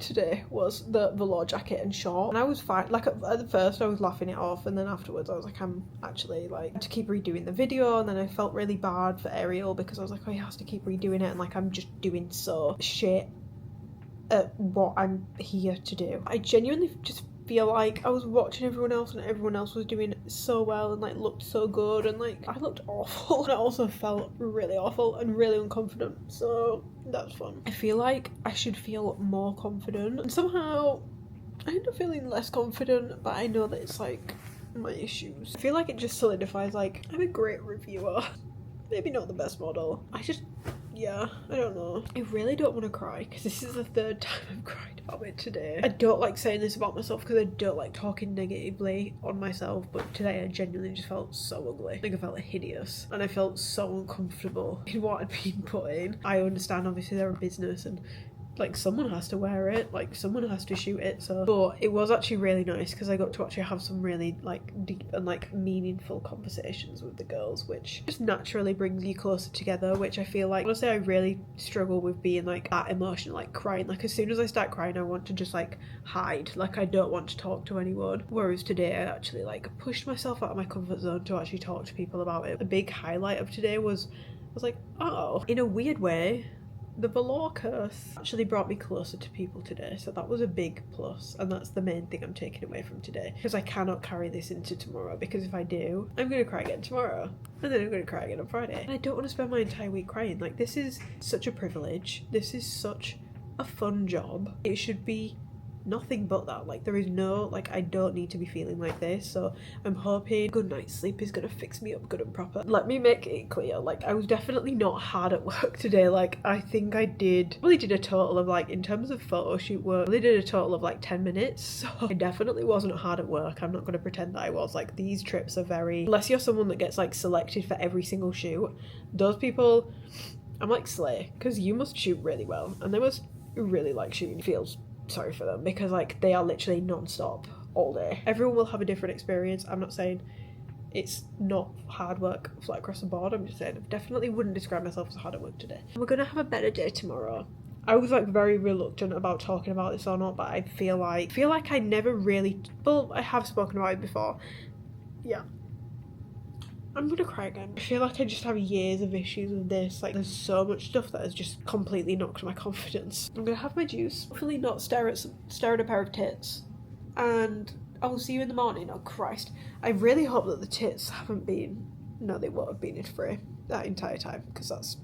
today was the velour jacket and short, and I was fine. Like, at the first I was laughing it off, and then afterwards I was like, I'm actually like to keep redoing the video, and then I felt really bad for Ariel because I was like, oh, he has to keep redoing it, and like I'm just doing so shit at what I'm here to do. I genuinely just feel like I was watching everyone else and everyone else was doing so well and like looked so good, and like I looked awful, and I also felt really awful and really unconfident, so that's fun. I feel like I should feel more confident, and somehow I end up feeling less confident, but I know that it's like my issues. I feel like it just solidifies like I'm a great reviewer, maybe not the best model. Yeah, I don't know. I really don't want to cry because this is the 3rd time I've cried about it today. I don't like saying this about myself because I don't like talking negatively on myself, but today I genuinely just felt so ugly. I think I felt hideous, and I felt so uncomfortable in what I'd been put in. I understand obviously they're a business and like someone has to wear it, like someone has to shoot it, so, but it was actually really nice because I got to actually have some really like deep and like meaningful conversations with the girls, which just naturally brings you closer together, which I feel like, honestly, I really struggle with being like that emotional, like crying. Like, as soon as I start crying I want to just like hide, like I don't want to talk to anyone, whereas today I actually like pushed myself out of my comfort zone to actually talk to people about it. A big highlight of today was I was like, oh, in a weird way The velour curse actually brought me closer to people today, so that was a big plus, and that's the main thing I'm taking away from today, because I cannot carry this into tomorrow, because if I do, I'm gonna cry again tomorrow, and then I'm gonna cry again on Friday, and I don't want to spend my entire week crying. Like, this is such a privilege, this is such a fun job, it should be nothing but that. Like, there is no, like, I don't need to be feeling like this, so I'm hoping good night's sleep is gonna fix me up good and proper. Let me make it clear, like, I was definitely not hard at work today. Like, I think I really did a total of, like, in terms of photo shoot work, I really did a total of like 10 minutes, so I definitely wasn't hard at work. I'm not gonna pretend that I was. Like, these trips are very, unless you're someone that gets like selected for every single shoot, those people, I'm like, slay, because you must shoot really well, and they must really like shooting. Feels sorry for them, because like they are literally non-stop all day. Everyone will have a different experience. I'm not saying it's not hard work flat across the board, I'm just saying I definitely wouldn't describe myself as hard at work today. We're gonna have a better day tomorrow. I was like very reluctant about talking about this or not, but I feel like I never really, well, I have spoken about it before. Yeah, I'm gonna cry again. I feel like I just have years of issues with this. Like, there's so much stuff that has just completely knocked my confidence. I'm gonna have my juice, hopefully not stare at a pair of tits, and I will see you in the morning. Oh Christ, I really hope that the tits haven't been, no, they won't have been in frame that entire time, because that's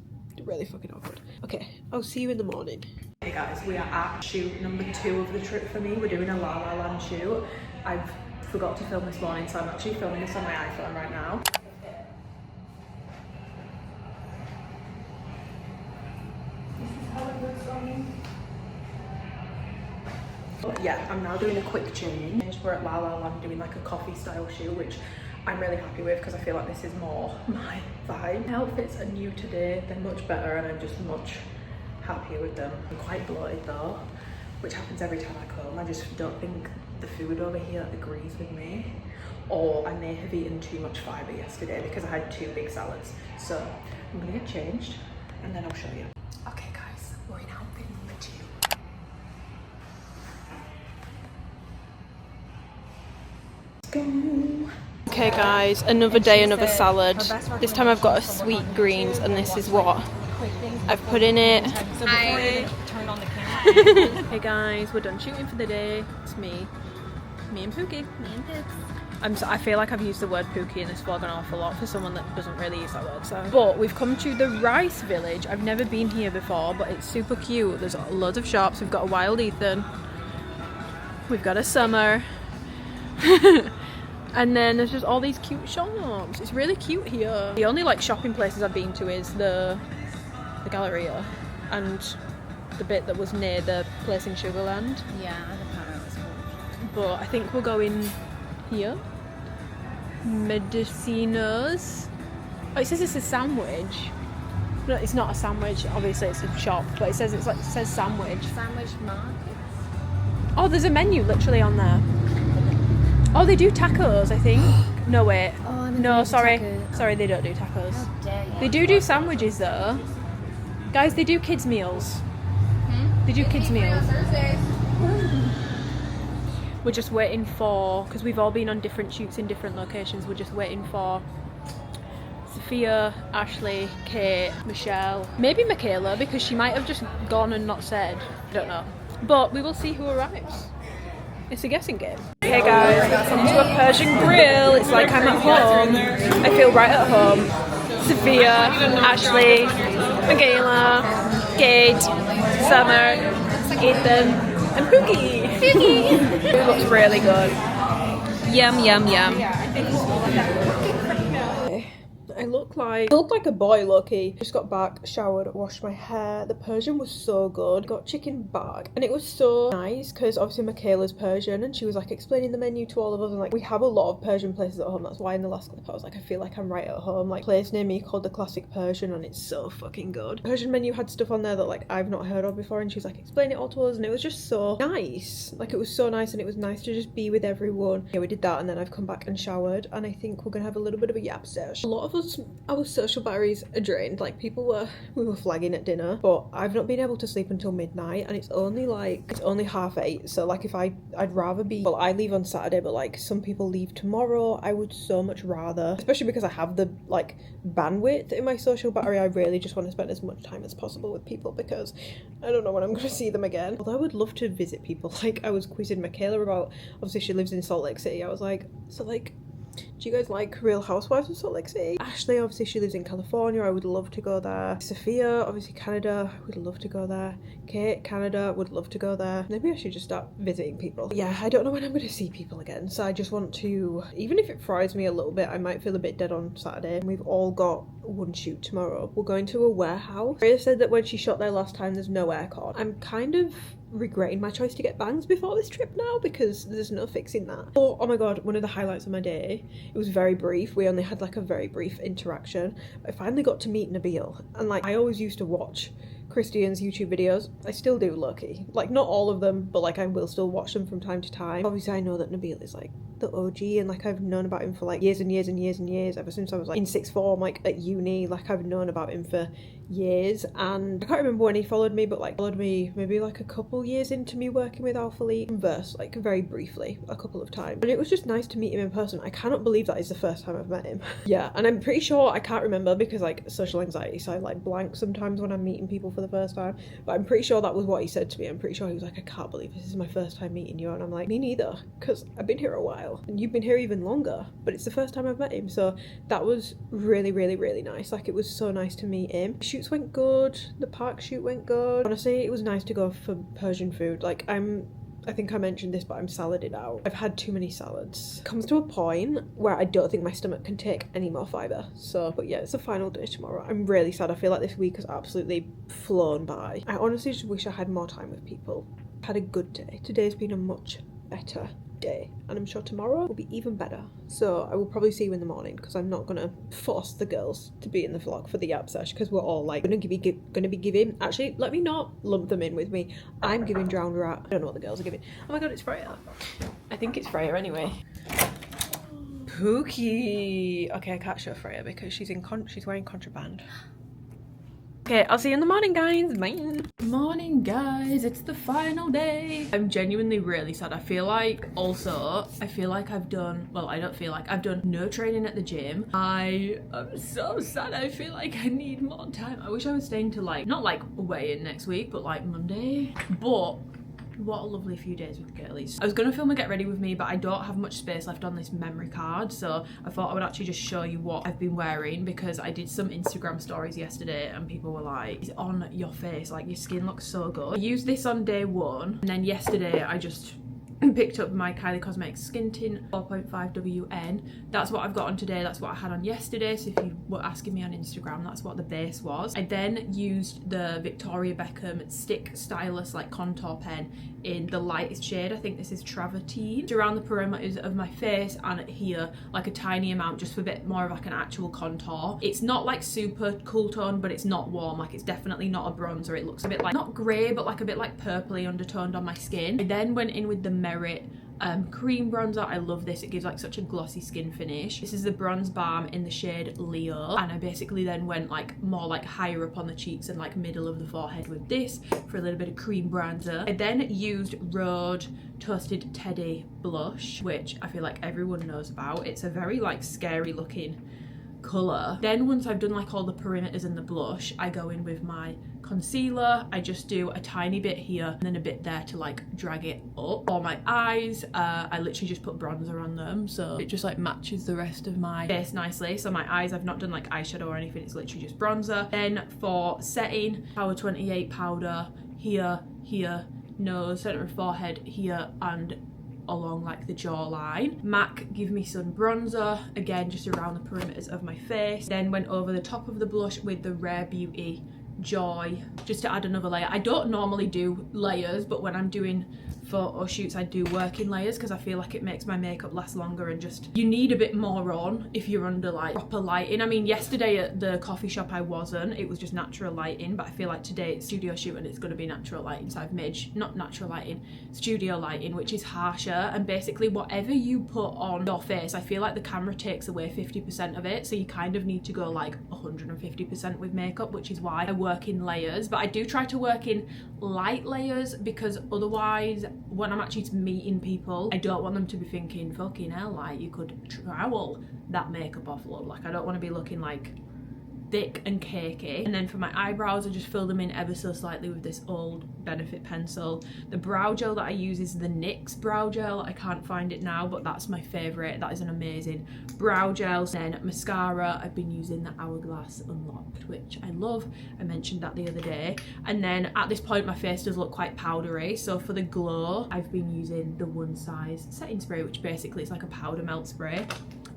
really fucking awkward. Okay, I'll see you in the morning. Hey guys, we are at shoot number 2 of the trip for me. We're doing a La La Land shoot. I've forgot to film this morning, so I'm actually filming this on my iPhone right now. Yeah, I'm now doing a quick change. We're at La La Land doing like a coffee style shoot, which I'm really happy with, because I feel like this is more my vibe. My outfits are new today, they're much better, and I'm just much happier with them. I'm quite bloated though, which happens every time I come. I just don't think the food over here agrees with me, or I may have eaten too much fibre yesterday because I had 2 big salads. So I'm gonna get changed and then I'll show you. Okay guys, we're in outfit number 2. Go. Okay guys, another day, another salad. This time I've got a sweet greens, and this is what I've put in it. Hi. Hey guys, we're done shooting for the day. It's me and Pookie. I feel like I've used the word Pookie in this vlog an awful lot for someone that doesn't really use that word. So, but we've come to the rice village. I've never been here before, but it's super cute. There's loads of shops. We've got a Wild Ethan. We've got a Summer. And then there's just all these cute shops. It's really cute here. The only like shopping places I've been to is the Galleria and the bit that was near the place in Sugarland. Yeah, the part was cool. But I think we'll go in here. Medicinos. Oh, it says it's a sandwich. No, it's not a sandwich. Obviously, it's a shop, but it says sandwich. Sandwich market. Oh, there's a menu literally on there. Oh, they do tacos, I think. No, wait. Oh, no, sorry. Sorry, they don't do tacos. How dare you. They do sandwiches, though. Guys, they do kids' meals. They do kids' meals. We're just waiting for, because we've all been on different shoots in different locations, we're just waiting for Sophia, Ashley, Kate, Michelle, maybe Michaela, because she might have just gone and not said. I don't know. But we will see who arrives. It's a guessing game. Hey guys, welcome to a Persian grill. It's like I'm at home. I feel right at home. Sophia, Ashley, Michaela, Kate, Summer, Ethan, and Pookie. It looks really good. Yum, yum, yum. I look like a boy, low-key. Just got back, showered, washed my hair. The Persian was so good. Got chicken bag, and it was so nice because obviously Michaela's Persian, and she was like explaining the menu to all of us, and like we have a lot of Persian places at home. That's why in the last clip I was like, I feel like I'm right at home. Like, place near me called the Classic Persian, and it's so fucking good. The Persian menu had stuff on there that like I've not heard of before, and she was like explain it all to us, and it was just so nice. Like, it was so nice, and it was nice to just be with everyone. Yeah, we did that, and then I've come back and showered, and I think we're gonna have a little bit of a yap sesh. A lot of us because our social batteries are drained, like we were flagging at dinner, but I've not been able to sleep until midnight, and it's only 8:30, so like I'd rather be, well, I leave on Saturday, but like some people leave tomorrow. I would so much rather, especially because I have the like bandwidth in my social battery, I really just want to spend as much time as possible with people because I don't know when I'm going to see them again. Although I would love to visit people. Like I was quizzing Michaela about, obviously she lives in Salt Lake City. I was like, so like, do you guys like Real Housewives of Salt Lake City? Ashley, obviously she lives in California, I would love to go there. Sophia, obviously Canada, would love to go there. Kate, Canada, would love to go there. Maybe I should just start visiting people. But yeah, I don't know when I'm going to see people again, so I just want to, even if it fries me a little bit, I might feel a bit dead on Saturday. We've all got one shoot tomorrow. We're going to a warehouse. Freya said that when she shot there last time there's no aircon. I'm kind of regretting my choice to get bangs before this trip now because there's no fixing that. But oh my god, one of the highlights of my day, it was very brief, we only had like a very brief interaction. I finally got to meet Nabil, and like I always used to watch Christian's YouTube videos. I still do, low-key. Like not all of them, but like I will still watch them from time to time. Obviously I know that Nabil is like the OG, and like I've known about him for like years and years and years and years, ever since I was like in sixth form, like at uni. Like I've known about him for years, and I can't remember when he followed me, but like followed me maybe like a couple years into me working with Alphalete, conversed like very briefly a couple of times, and it was just nice to meet him in person. I cannot believe that is the first time I've met him. Yeah, and I'm pretty sure, I can't remember because like social anxiety, so I like blank sometimes when I'm meeting people for the first time, but I'm pretty sure that was what he said to me. I'm pretty sure he was like, I can't believe this is my first time meeting you, and I'm like, me neither, because I've been here a while and you've been here even longer, but it's the first time I've met him. So that was really really nice. Like it was so nice to meet him. Shoots went good, the park shoot went good. Honestly, it was nice to go for Persian food. Like I think I mentioned this, but I'm saladed out. I've had too many salads. It comes to a point where I don't think my stomach can take any more fibre. So, but yeah, it's the final day tomorrow. I'm really sad. I feel like this week has absolutely flown by. I honestly just wish I had more time with people. I've had a good day. Today's been a much better day, and I'm sure tomorrow will be even better. So I will probably see you in the morning because I'm not gonna force the girls to be in the vlog for the yap sesh because we're all like gonna be giving, actually let me not lump them in with me, I'm giving drowned rat. I don't know what the girls are giving. Oh my god, it's Freya. I think it's Freya anyway. Pookie. Okay, I can't show Freya because she's wearing contraband. Okay, I'll see you in the morning, guys. Bye. Morning, guys. It's the final day. I'm genuinely really sad. I feel like I've done, well, I don't feel like I've done no training at the gym. I am so sad. I feel like I need more time. I wish I was staying to like, not like weigh in next week, but like Monday. But what a lovely few days with the girlies. I was gonna film a get ready with me, but I don't have much space left on this memory card, so I thought I would actually just show you what I've been wearing because I did some Instagram stories yesterday and people were like, it's on your face, like your skin looks so good. I used this on day one, and then yesterday I just picked up my Kylie Cosmetics Skin Tint 4.5 WN. That's what I've got on today, that's what I had on yesterday, so if you were asking me on Instagram, that's what the base was. I then used the Victoria Beckham Stick Stylus like contour pen in the lightest shade. I think this is Travertine. Around the perimeters of my face and here, like a tiny amount, just for a bit more of like an actual contour. It's not like super cool tone, but it's not warm, like it's definitely not a bronzer. It looks a bit like, not grey, but like a bit like purpley undertoned on my skin. I then went in with the Merit cream bronzer. I love this, it gives like such a glossy skin finish. This is the Bronze Balm in the shade Leo, and I basically then went like more like higher up on the cheeks and like middle of the forehead with this for a little bit of cream bronzer. I then used Rhode Toasted Teddy blush, which I feel like everyone knows about. It's a very like scary looking colour. Then once I've done like all the perimeters and the blush, I go in with my concealer. I just do a tiny bit here and then a bit there to like drag it up. For my eyes, I literally just put bronzer on them, so it just like matches the rest of my face nicely. So my eyes, I've not done like eyeshadow or anything, it's literally just bronzer. Then for setting, Power 28 powder here, nose, centre of forehead here, and along like the jawline. MAC Give Me Sun bronzer, again just around the perimeters of my face. Then went over the top of the blush with the Rare Beauty Joy, just to add another layer. I don't normally do layers, but when I'm doing photo shoots I do work in layers because I feel like it makes my makeup last longer, and just you need a bit more on if you're under like proper lighting. I mean, yesterday at the coffee shop I wasn't, it was just natural lighting, but I feel like today it's studio shoot and it's going to be natural lighting, so I've made not natural lighting, studio lighting, which is harsher, and basically whatever you put on your face, I feel like the camera takes away 50% of it, so you kind of need to go like 150% with makeup, which is why I work in layers. But I do try to work in light layers because otherwise when I'm actually meeting people, I don't want them to be thinking, fucking hell, like you could trowel that makeup off, look. Like I don't want to be looking like thick and cakey. And then for my eyebrows, I just fill them in ever so slightly with this old Benefit pencil. The brow gel that I use is the NYX brow gel. I can't find it now, but that's my favourite. That is an amazing brow gel. Then mascara, I've been using the Hourglass Unlocked, which I love. I mentioned that the other day. And then at this point, my face does look quite powdery, so for the glow, I've been using the One Size setting spray, which basically is like a powder melt spray.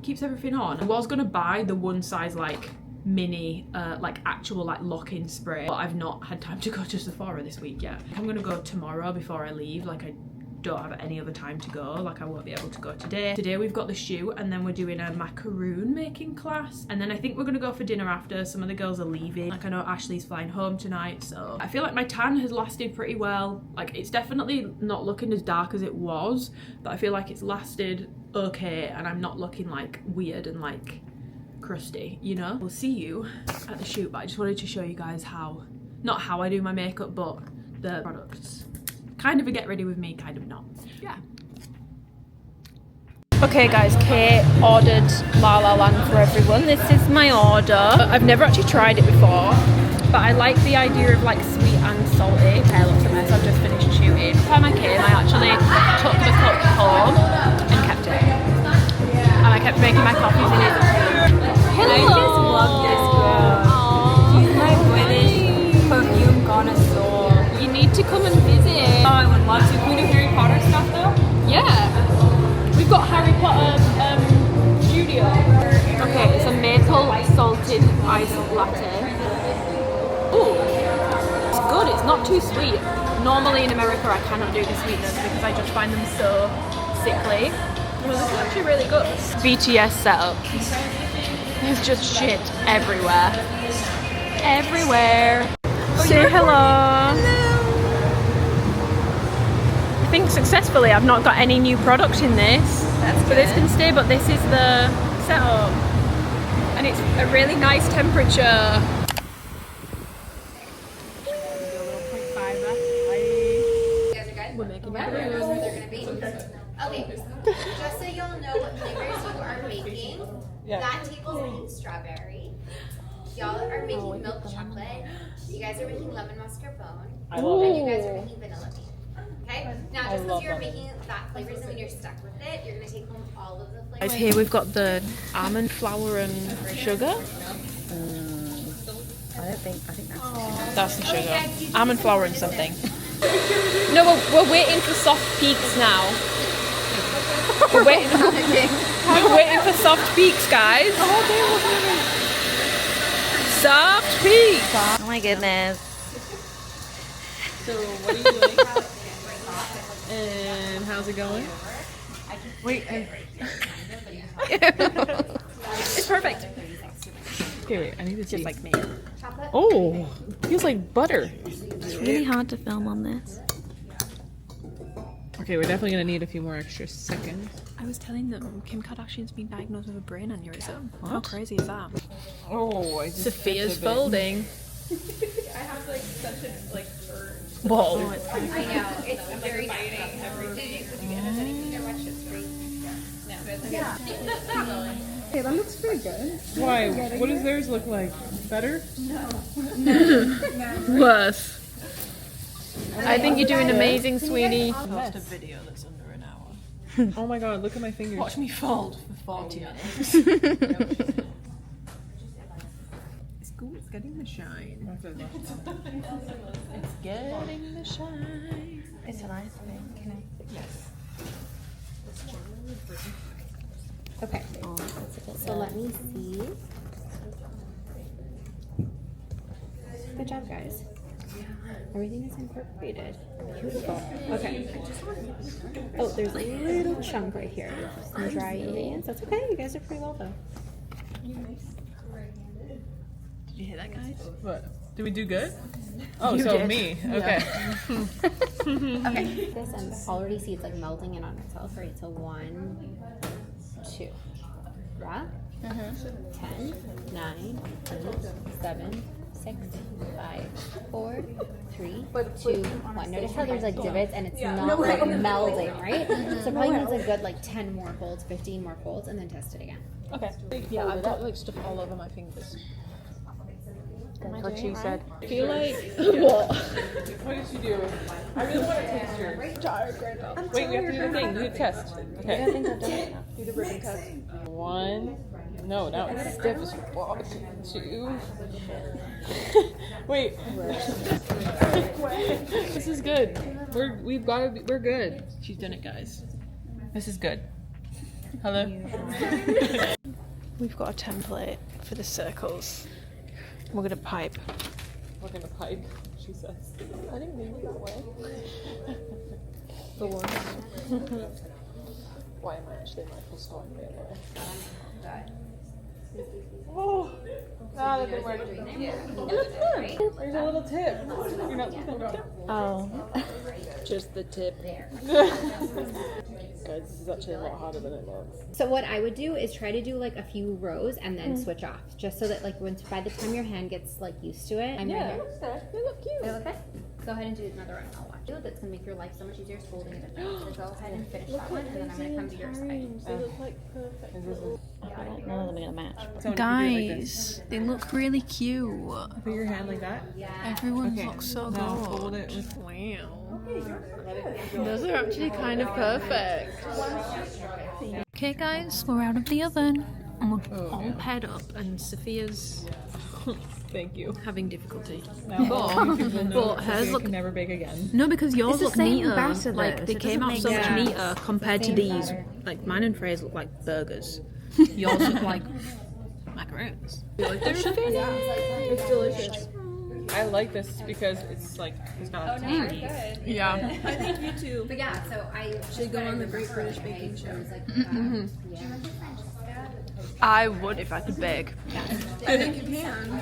Keeps everything on. I was gonna buy the One Size like mini like actual like lock-in spray, but I've not had time to go to Sephora this week yet. I'm gonna go tomorrow before I leave. Like I don't have any other time to go, like I won't be able to go today. Today we've got the shoot, and then we're doing a macaroon making class, and then I think we're gonna go for dinner after. Some of the girls are leaving, like I know Ashley's flying home tonight, so I feel like my tan has lasted pretty well. Like it's definitely not looking as dark as it was, but I feel like it's lasted okay, and I'm not looking like weird and like crusty, you know. We'll see you at the shoot, but I just wanted to show you guys how, not how I do my makeup, but the products. Kind of a get ready with me, kind of not. Yeah. Okay guys, Kate ordered La La Land for everyone. This is my order. I've never actually tried it before, but I like the idea of like sweet and salty. Hair looks a mess, I've just finished shooting. The time I came, I actually took the cup home and kept it. And I kept making my coffees in it. Hello. I just love this girl. She's my British perfume connoisseur. You need to come and visit. Oh, I would love to. Can we do Harry Potter stuff though? Yeah. We've got Harry Potter studio. Okay, it's a maple salted iced latte. Ooh, it's good. It's not too sweet. Normally in America I cannot do the sweetness because I just find them so sickly. Well, this is actually really good. BTS setup. There's just shit everywhere. Everywhere. Say hello. I think successfully I've not got any new product in this. So this can stay, but this is the setup. And it's a really nice temperature. We're making macaroons. Okay, just so y'all know what flavors you are making, that table's making strawberry. Y'all are making milk chocolate. You guys are making lemon mascarpone. And you guys are making vanilla bean. Okay? Now, just because you're making that flavors and when you're stuck with it, you're going to take home all of the flavors. Here we've got the almond flour and sugar. I think That's the sugar. Almond flour and something. No, we're waiting for soft peaks now. We're waiting for soft peaks, guys. Soft peaks. Oh my goodness. So what are you doing? And how's it going? Wait. It's perfect. Okay, wait. I need to see. Just like me. Oh, feels like butter. It's really hard to film on this. Okay, we're definitely gonna need a few more extra seconds. I was telling them Kim Kardashian's been diagnosed with a brain aneurysm. How crazy is that? Oh, I just Sophia's folding. I have like such a like burn. Ball. I know, it's very fighting everything. Okay, that looks pretty good. Why? What does theirs look like? Better? Worse. I think you're doing amazing, sweetie. Lost a video that's under an hour. Oh my god, look at my fingers. Watch me fold for 40 minutes. It's cool, it's getting the shine. It's getting the shine. It's a nice thing. Can I? Yes. Okay, so let me see. Good job, guys. Everything is incorporated. Beautiful. Okay. Oh, there's a little chunk right here. Some dry ingredients. That's okay. You guys are pretty well though. Did you hear that, guys? What? Did we do good? Oh, You so did. me. Okay. Okay. This and already see it's like melting in on itself, right? So 1, 2. Yeah? 10, 9, 8, 7, 6, 5, 4, 3, 2, 1. Notice how there's like divots and it's not like melding, right? So probably needs a good like 10 more folds, 15 more folds, and then test it again. Okay. Yeah, I've got like stuff all over my fingers. That's what she said. I feel like. What? What did you do? I really want to taste yours. Wait, we have to do the thing. Do the test. Okay. I think I've done it now. Do the ribbon test. 1. No, now it's stiff as fuck. 2. Wait. This is good. We're good. She's done it, guys. This is good. Hello. We've got a template for the circles. We're gonna pipe. We're gonna pipe, she says. I didn't mean it that way. The one. Why am I actually microscoping the other way? Oh! Ah, that didn't work. It looks good. There's a little tip. You're not supposed to go. Oh. Just the tip. Guys, this is actually a lot harder than it looks. So what I would do is try to do like a few rows and then switch off, just so that like by the time your hand gets like used to it, I'm right here. They look cute. They look good. Go ahead and do another one. I'll watch. That's gonna make your life so much easier. Folding it different. So go ahead and finish that one, and then I'm gonna come to your side. They look like perfect. None of them are gonna match. Guys, they look really cute. Put your hand like that. Everyone looks so Now good. fold it with. Wow. Those are actually kind of perfect. Okay guys, we're out of the oven and we're all paired up and Sophia's Thank you. having difficulty. But hers look can never bake again. no because yours It's the look same neater. batter, Like though, they so it came doesn't out so make much sense. neater compared to Same these. batter. Like mine and Freya's look like burgers. Yours look like macaroons. It's delicious. I like this because it's like it's got cheese. Yeah. I think you too. But yeah, so I Should go on the Great British Baking Show. I would if I could bake. I think you can.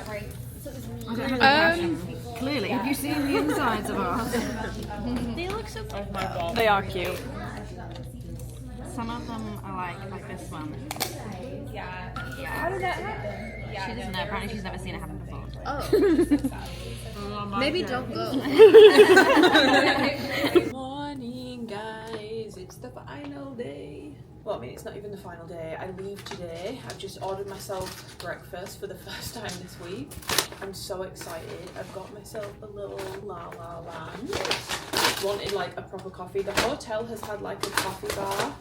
Clearly, have you seen the insides of ours? They look so That's my fault. They are cute. Some of them are like this one. yeah. How did that happen? She doesn't know. Apparently, she's never seen it happen before. Maybe don't go. Morning guys, it's the final day. Well, I mean, it's not even the final day. I leave today. I've just ordered myself breakfast for the first time this week. I'm so excited. I've got myself a little La La Land. Wanted like a proper coffee. The hotel has had like a coffee bar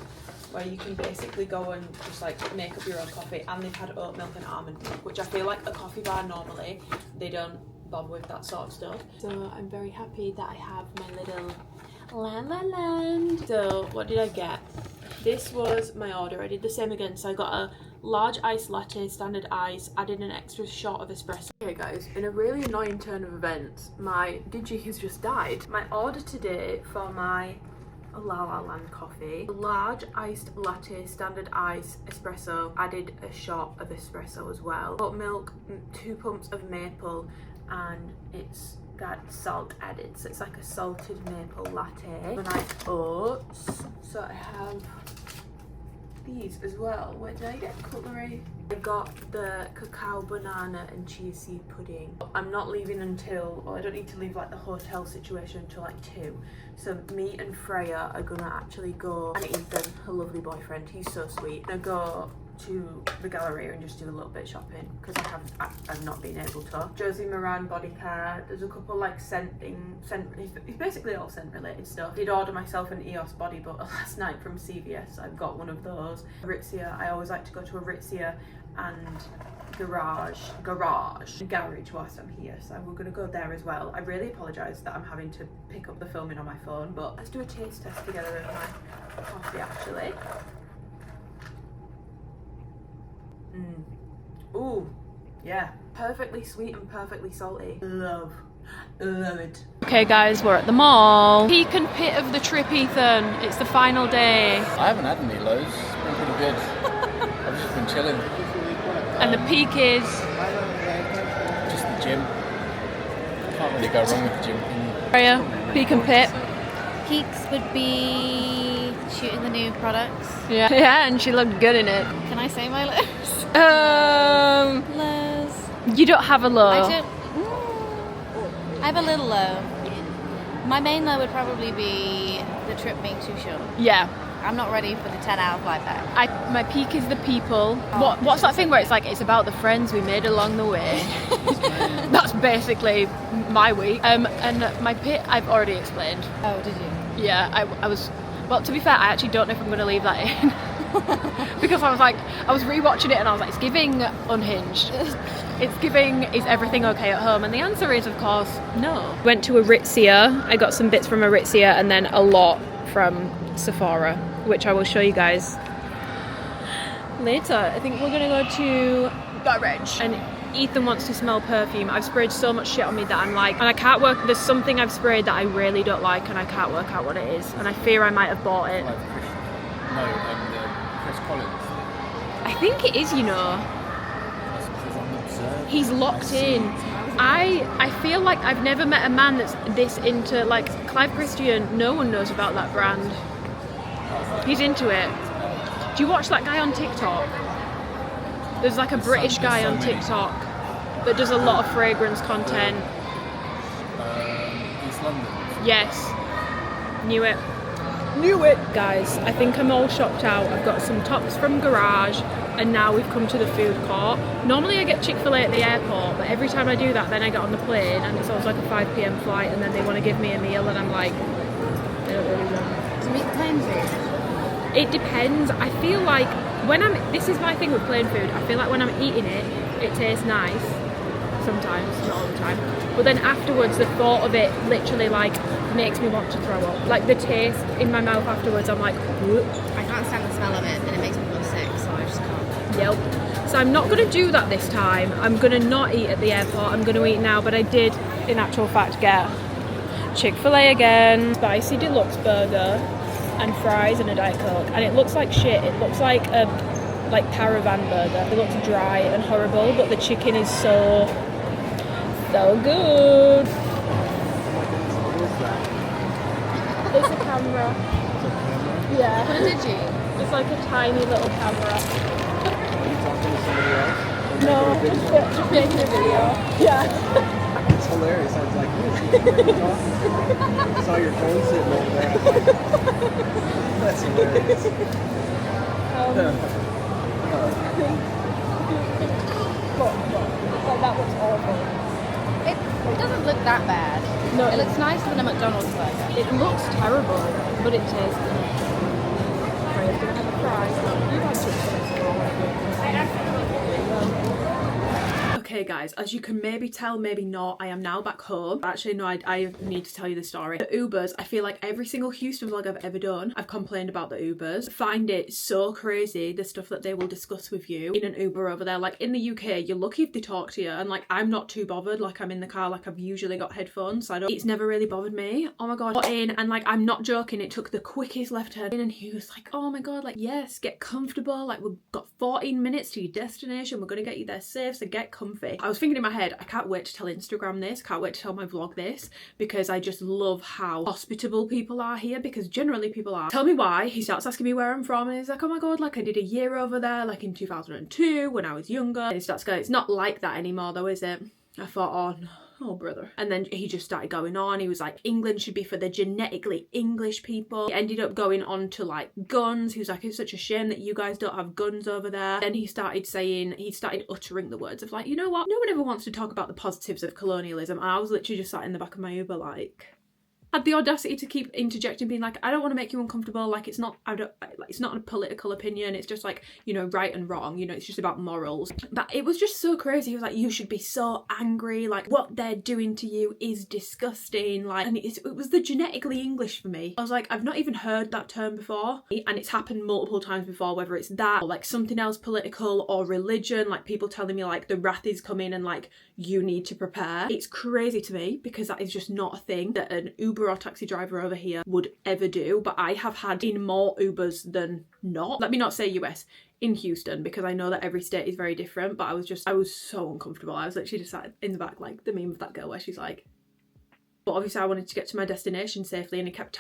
where you can basically go and just like make up your own coffee, and they've had oat milk and almond milk, which I feel like a coffee bar normally they don't bother with that sort of stuff. So I'm very happy that I have my little La La Land. So what did I get? This was my order. I did the same again. So I got a large iced latte, standard ice, added an extra shot of espresso. Okay guys, in a really annoying turn of events, my Digi has just died. My order today for my La La Land coffee, large iced latte, standard ice, espresso, added a shot of espresso as well. Oat milk, 2 pumps of maple, and it's got salt added, so it's like a salted maple latte. Nice oats. So I have these as well. Wait, did I get cutlery? I got the cacao banana and chia seed pudding. I'm not leaving until, well, I don't need to leave like the hotel situation until like 2. So me and Freya are gonna actually go, and Ethan, her lovely boyfriend, he's so sweet, gonna go to the Galleria and just do a little bit of shopping because I've not been able to. Josie Moran body care. There's a couple like it's basically all scent related stuff. I did order myself an EOS body butter last night from CVS. I've got one of those. Aritzia. I always like to go to Aritzia and garage whilst I'm here, so we're gonna go there as well. I really apologise that I'm having to pick up the filming on my phone, but let's do a taste test together with my coffee actually. Ooh, yeah, perfectly sweet and perfectly salty. Love Love it. Okay guys, we're at the mall. Peak and pit of the trip, Ethan. It's the final day. I haven't had any lows. It's been pretty good. I've just been chilling. And the peak is... Just the gym. Can't really go wrong with the gym, can you? Area, peak and pit. Peaks would be shooting the new products. Yeah. Yeah, and she looked good in it. Can I say my lows? Lows. You don't have a low. I don't. I have a little low. My main low would probably be the trip being too short. Yeah. I'm not ready for the 10-hour flight back. My peak is the people. What's that thing where it's like, it's about the friends we made along the way? That's basically my week. And my pit, I've already explained. Oh, did you? Yeah, I was... Well, to be fair, I actually don't know if I'm going to leave that in. Because I was rewatching it and I was like, it's giving Unhinged. It's giving, is everything okay at home? And the answer is, of course, no. Went to Aritzia. I got some bits from Aritzia and then a lot from Sephora, which I will show you guys later. I think we're gonna go to Garage. And Ethan wants to smell perfume. I've sprayed so much shit on me that I'm like, and I can't work, there's something I've sprayed that I really don't like and I can't work out what it is. And I fear I might have bought it. Chris Collins. I think it is, you know. He's locked in. I feel like I've never met a man that's this into, like, Clive Christian, no one knows about that brand. He's into it. Do you watch that guy on TikTok? There's like a British guy on TikTok that does a lot of fragrance content. East London. Yes. Knew it. Knew it! Guys, I think I'm all shopped out. I've got some tops from Garage and now we've come to the food court. Normally I get Chick-fil-A at the airport, but every time I do that then I get on the plane and it's always like a 5 PM flight and then they want to give me a meal and I'm like, I don't really want To meet the plane food? It depends. I feel like when this is my thing with plain food, I feel like when I'm eating it, it tastes nice. Sometimes, not all the time. But then afterwards, the thought of it literally like makes me want to throw up. Like the taste in my mouth afterwards, I'm like, whoop. I can't stand the smell of it and it makes me feel sick, so I just can't. Yep. So I'm not going to do that this time. I'm going to not eat at the airport. I'm going to eat now, but I did, in actual fact, get Chick-fil-A again, spicy deluxe burger, and fries and a Diet Coke. And it looks like shit. It looks like a caravan burger. It looks dry and horrible, but the chicken is so good. It's a camera. Yeah. What did you? It's like a tiny little camera. Are you talking to somebody else? No, just making a video. Yeah. It's hilarious. I was like, who is he? I saw your phone sitting over there. I'm like, that's hilarious. Like that looks awful. It doesn't look that bad. No, it looks nicer than a McDonald's burger. It looks terrible, but it tastes good. Sorry, I'm gonna have a fry. You guys should Okay guys, as you can maybe tell, maybe not, I am now back home. Actually no, I need to tell you the story. The Ubers, I feel like every single Houston vlog I've ever done, I've complained about the Ubers. I find it so crazy, the stuff that they will discuss with you in an Uber over there. Like in the UK, you're lucky if they talk to you, and like I'm not too bothered. Like I'm in the car, like I've usually got headphones, so it's never really bothered me. Oh my god, got in and like I'm not joking, it took the quickest left turn in and he was like, oh my god, like yes, get comfortable, like we've got 14 minutes to your destination, we're gonna get you there safe, so get comfy. I was thinking in my head, I can't wait to tell Instagram this, can't wait to tell my vlog this, because I just love how hospitable people are here, because generally people are. Tell me why. He starts asking me where I'm from and he's like, oh my god, like I did a year over there, like in 2002 when I was younger. And he starts going, it's not like that anymore though, is it? I thought, oh no. Oh brother. And then he just started going on. He was like, England should be for the genetically English people. He ended up going on to like guns. He was like, it's such a shame that you guys don't have guns over there. Then he started uttering the words of like, you know what, no one ever wants to talk about the positives of colonialism. And I was literally just sat in the back of my Uber like, had the audacity to keep interjecting, being like, I don't want to make you uncomfortable, like it's not, it's not a political opinion, it's just like, you know, right and wrong, you know, it's just about morals. But it was just so crazy. He was like, you should be so angry, like what they're doing to you is disgusting, like, and it was the genetically English for me. I was like, I've not even heard that term before, and it's happened multiple times before, whether it's that or like something else political or religion, like people telling me like the wrath is coming and like you need to prepare. It's crazy to me because that is just not a thing that an Uber or taxi driver over here would ever do. But I have had in more Ubers than not. Let me not say US, in Houston, because I know that every state is very different, but I was so uncomfortable. I was literally just sat in the back like the meme of that girl where she's like, but obviously I wanted to get to my destination safely, and he kept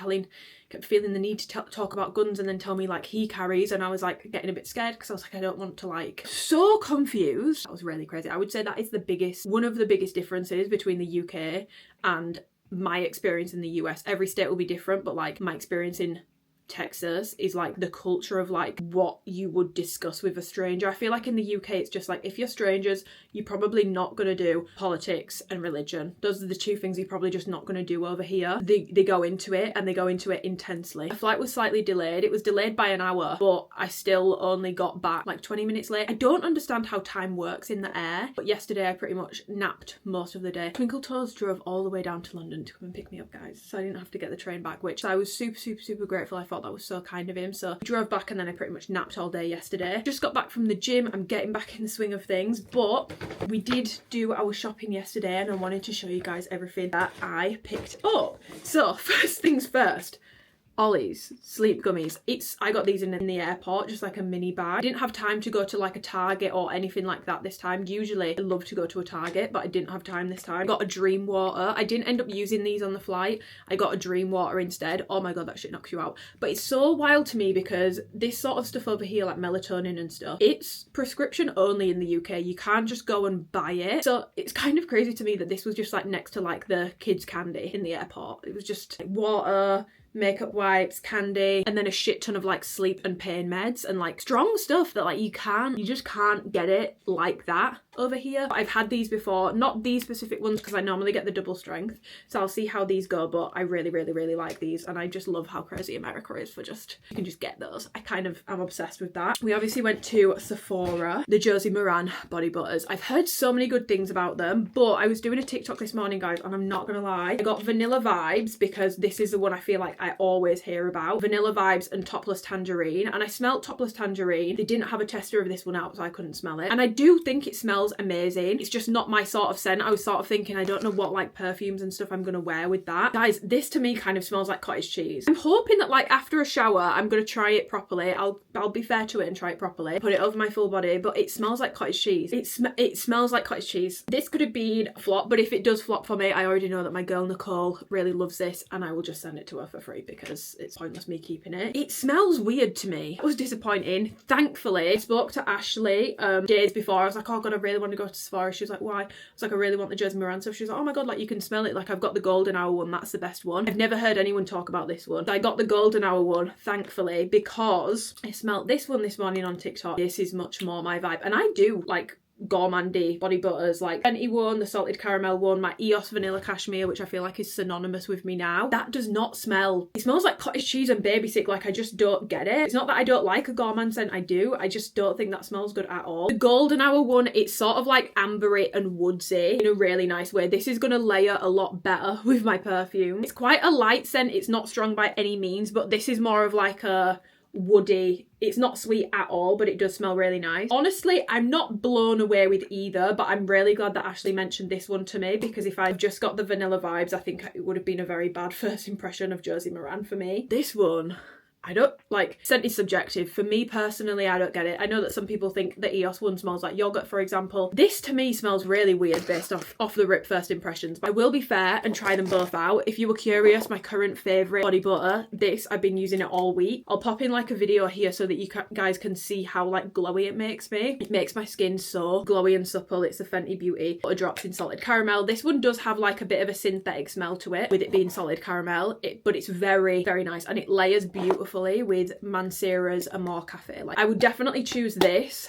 feeling the need to talk about guns and then tell me like he carries, and I was like getting a bit scared because I was like, I don't want to, like, so confused. That was really crazy. I would say that is one of the biggest differences between the UK and my experience in the US. Every state will be different, but like my experience in Texas is like the culture of like what you would discuss with a stranger. I feel like in the UK it's just like, if you're strangers, you're probably not going to do politics and religion. Those are the two things you're probably just not going to do. Over here they go into it, and they go into it intensely. The flight was slightly delayed. It was delayed by an hour, but I still only got back like 20 minutes late. I don't understand how time works in the air, but yesterday I pretty much napped most of the day. Twinkle Toes drove all the way down to London to come and pick me up, guys, so I didn't have to get the train back, which I was super grateful. I thought that was so kind of him. So I drove back, and then I pretty much napped all day yesterday. Just got back from the gym. I'm getting back in the swing of things, but we did do our shopping yesterday, and I wanted to show you guys everything that I picked up. So first things first, Ollie's sleep gummies. I got these in the airport, just like a mini bag. I didn't have time to go to like a Target or anything like that this time. Usually I love to go to a Target, but I didn't have time this time. I got a Dream Water. I didn't end up using these on the flight. I got a Dream Water instead. Oh my god, that shit knocks you out. But it's so wild to me because this sort of stuff over here, like melatonin and stuff, it's prescription only in the UK. You can't just go and buy it. So it's kind of crazy to me that this was just like next to like the kids candy in the airport. It was just like water, makeup wipes, candy, and then a shit ton of like sleep and pain meds and like strong stuff that like you just can't get it like that over here. I've had these before, not these specific ones because I normally get the double strength, so I'll see how these go, but I really like these, and I just love how crazy America is for just, you can just get those. I'm obsessed with that. We obviously went to Sephora, the Josie Moran body butters. I've heard so many good things about them, but I was doing a TikTok this morning, guys, and I'm not gonna lie, I got Vanilla Vibes because this is the one I feel like I always hear about. Vanilla Vibes and Topless Tangerine, and I smelled Topless Tangerine. They didn't have a tester of this one out, so I couldn't smell it, and I do think it smells amazing. It's just not my sort of scent. I was sort of thinking, I don't know what like perfumes and stuff I'm gonna wear with that. Guys, this to me kind of smells like cottage cheese. I'm hoping that like after a shower I'm gonna try it properly. I'll be fair to it and try it properly, put it over my full body, but it smells like cottage cheese. It smells like cottage cheese. This could have been a flop, but if it does flop for me, I already know that my girl Nicole really loves this, and I will just send it to her for free because it's pointless me keeping it. It smells weird to me. It was disappointing. Thankfully, I spoke to Ashley days before. I was like, oh god, I really want to go to Sephora. She was like, why? I was like, I really want the Josie Moran stuff. She was like, oh my god, like you can smell it. Like I've got the golden hour one. That's the best one. I've never heard anyone talk about this one. So I got the golden hour one, thankfully, because I smelled this one this morning on TikTok. This is much more my vibe, and I do like gourmandy body butters, like Fenty one, the salted caramel one, my EOS vanilla cashmere, which I feel like is synonymous with me now. That does not smell, it smells like cottage cheese and baby sick. Like I just don't get it. It's not that I don't like a gourmand scent, I do, I just don't think that smells good at all. The golden hour one, it's sort of like ambery and woodsy in a really nice way. This is gonna layer a lot better with my perfume. It's quite a light scent, it's not strong by any means, but this is more of like a woody, it's not sweet at all, but it does smell really nice. Honestly, I'm not blown away with either, but I'm really glad that Ashley mentioned this one to me, because if I just got the Vanilla Vibes, I think it would have been a very bad first impression of Josie Moran for me. This one, I don't like, scent is subjective. For me personally, I don't get it. I know that some people think the EOS one smells like yogurt, for example. This to me smells really weird based off the rip first impressions, but I will be fair and try them both out. If you were curious, my current favourite body butter, this, I've been using it all week. I'll pop in like a video here so that you guys can see how like glowy it makes me. It makes my skin so glowy and supple. It's the Fenty Beauty Butter Drops in Salted Caramel. This one does have like a bit of a synthetic smell to it, with it being solid caramel, but it's very, very nice, and it layers beautifully with Mancera's Amore Cafe. Like I would definitely choose this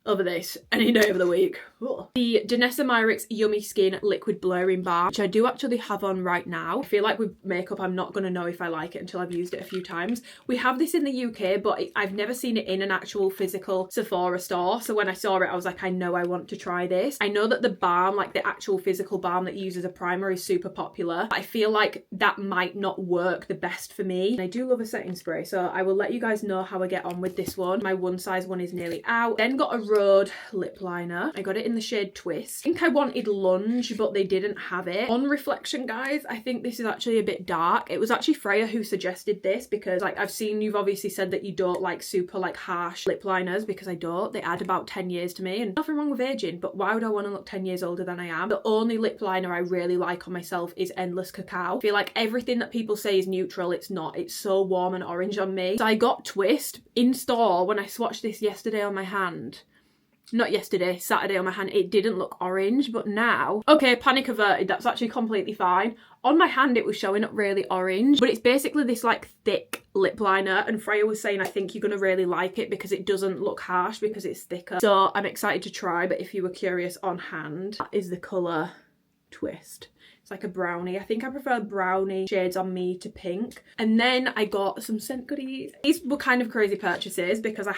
over this any day of the week. Ugh. The Danessa Myricks Yummy Skin Liquid Blurring Balm, which I do actually have on right now. I feel like with makeup, I'm not going to know if I like it until I've used it a few times. We have this in the UK, but I've never seen it in an actual physical Sephora store. So when I saw it, I was like, I know I want to try this. I know that the balm, like the actual physical balm that you use as a primer, is super popular. I feel like that might not work the best for me. And I do love a setting spray, so I will let you guys know how I get on with this one. My one size one is nearly out. Then got a Road lip liner. I got it in the shade Twist. I think I wanted Lunge, but they didn't have it. On reflection, guys, I think this is actually a bit dark. It was actually Freya who suggested this, because like I've seen you've obviously said that you don't like super like harsh lip liners, because I don't. They add about 10 years to me, and nothing wrong with aging, but why would I want to look 10 years older than I am? The only lip liner I really like on myself is Endless Cacao. I feel like everything that people say is neutral, it's not. It's so warm and orange on me. So I got Twist in store. When I swatched this yesterday on my hand, not yesterday, Saturday on my hand, it didn't look orange, but now, okay, panic averted, that's actually completely fine. On my hand it was showing up really orange, but it's basically this like thick lip liner, and Freya was saying I think you're gonna really like it because it doesn't look harsh because it's thicker. So I'm excited to try, but if you were curious, on hand, that is the colour Twist. It's like a brownie. I think I prefer brownie shades on me to pink. And then I got some scent goodies. These were kind of crazy purchases because I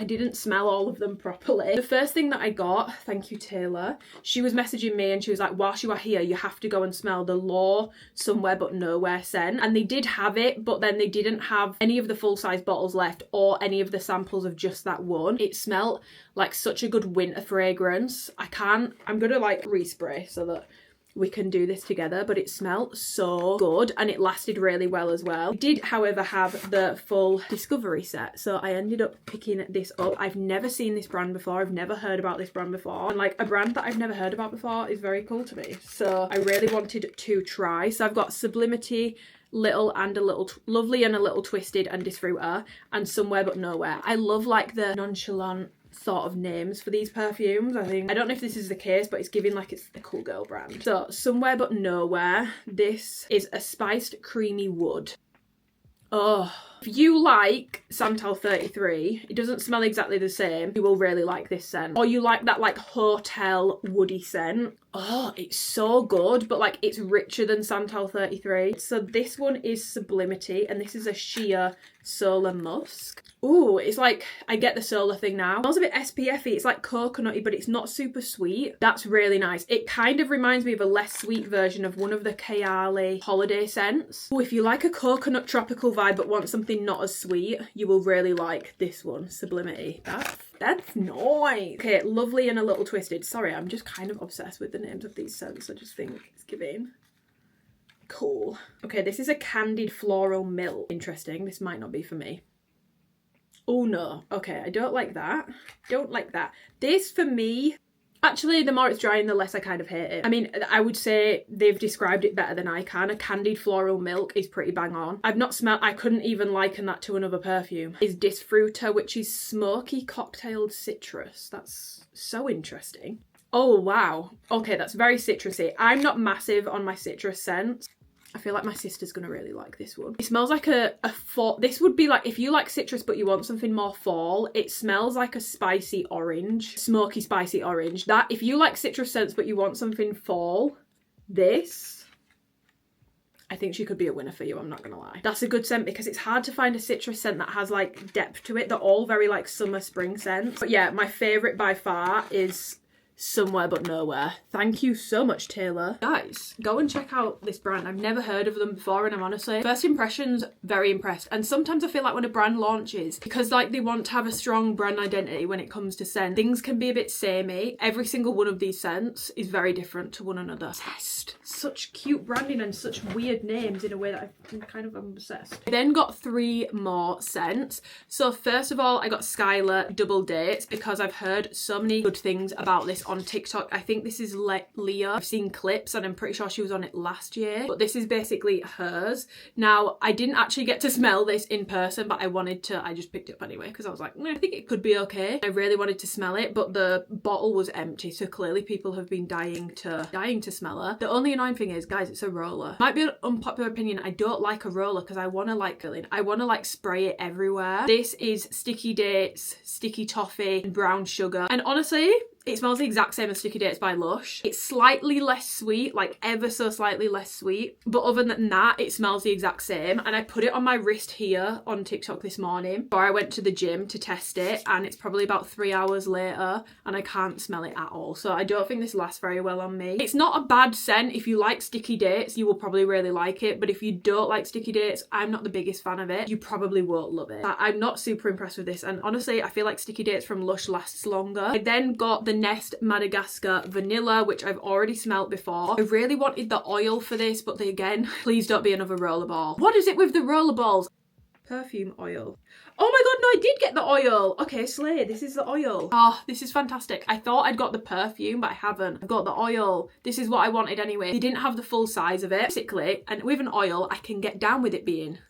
didn't smell all of them properly. The first thing that I got, thank you Taylor, she was messaging me and she was like, whilst you are here, you have to go and smell the Law Somewhere But Nowhere scent. And they did have it, but then they didn't have any of the full-size bottles left or any of the samples of just that one. It smelled like such a good winter fragrance. I'm gonna like respray so that we can do this together, but it smelled so good and it lasted really well as well. I did, however, have the full Discovery set, so I ended up picking this up. I've never seen this brand before. I've never heard about this brand before, and like a brand that I've never heard about before is very cool to me, so I really wanted to try. So I've got Sublimity, Little and a Little Lovely and a Little Twisted and Disfruiter, and Somewhere But Nowhere. I love like the nonchalant sort of names for these perfumes. I don't know if this is the case, but it's giving like it's a cool girl brand. So Somewhere But Nowhere, this is a spiced creamy wood. Oh, if you like Santal 33, it doesn't smell exactly the same, you will really like this scent. Or you like that like hotel woody scent. Oh, it's so good, but like it's richer than Santal 33. So this one is Sublimity, and this is a sheer Solar Musk. Ooh, it's like, I get the solar thing now. It smells a bit SPF-y. It's like coconutty, but it's not super sweet. That's really nice. It kind of reminds me of a less sweet version of one of the Kayali holiday scents. Ooh, if you like a coconut tropical vibe but want something not as sweet, you will really like this one, Sublimity. That's nice. Okay, Lovely and a Little Twisted. Sorry, I'm just kind of obsessed with the names of these scents. I just think it's giving cool. Okay, this is a Candied Floral Milk. Interesting. This might not be for me. Oh no. Okay, I don't like that. Don't like that. This for me, actually, the more it's drying, the less I kind of hate it. I mean, I would say they've described it better than I can. A Candied Floral Milk is pretty bang on. I've not smelled, I couldn't even liken that to another perfume. Is Disfruiter, which is smoky cocktailed citrus. That's so interesting. Oh wow. Okay, that's very citrusy. I'm not massive on my citrus scents. I feel like my sister's gonna really like this one. It smells like a fall. This would be like, if you like citrus but you want something more fall, it smells like a spicy orange, smoky spicy orange. That, if you like citrus scents but you want something fall, this, I think she could be a winner for you, I'm not gonna lie. That's a good scent because it's hard to find a citrus scent that has like depth to it. They're all very like summer spring scents. But yeah, my favourite by far is Somewhere But Nowhere. Thank you so much, Taylor. Guys, go and check out this brand. I've never heard of them before, and I'm honestly, first impressions, very impressed. And sometimes I feel like when a brand launches, because like they want to have a strong brand identity when it comes to scent, things can be a bit samey. Every single one of these scents is very different to one another. Obsessed. Such cute branding and such weird names in a way that I'm kind of obsessed. I then got 3 more scents. So first of all, I got Skylar Double Dates because I've heard so many good things about this on TikTok. I think this is Leah. I've seen clips and I'm pretty sure she was on it last year, but this is basically hers. Now, I didn't actually get to smell this in person, but I wanted to. I just picked it up anyway because I was like, I think it could be okay. I really wanted to smell it, but the bottle was empty, so clearly people have been dying to smell her. The only annoying thing is, guys, it's a roller. Might be an unpopular opinion. I don't like a roller because I want to like filling. I want to like spray it everywhere. This is sticky dates, sticky toffee, and brown sugar, and honestly, it smells the exact same as Sticky Dates by Lush. It's slightly less sweet, like ever so slightly less sweet. But other than that, it smells the exact same. And I put it on my wrist here on TikTok this morning before I went to the gym to test it. And it's probably about 3 hours later and I can't smell it at all. So I don't think this lasts very well on me. It's not a bad scent. If you like Sticky Dates, you will probably really like it. But if you don't like Sticky Dates, I'm not the biggest fan of it. You probably won't love it. I'm not super impressed with this. And honestly, I feel like Sticky Dates from Lush lasts longer. I then got the Nest Madagascar Vanilla, which I've already smelt before. I really wanted the oil for this, but again, please don't be another rollerball. What is it with the rollerballs? Perfume oil. Oh my god, no, I did get the oil. Okay, slay, this is the oil. Oh, this is fantastic. I thought I'd got the perfume, but I haven't. I've got the oil. This is what I wanted anyway. They didn't have the full size of it, basically, and with an oil, I can get down with it being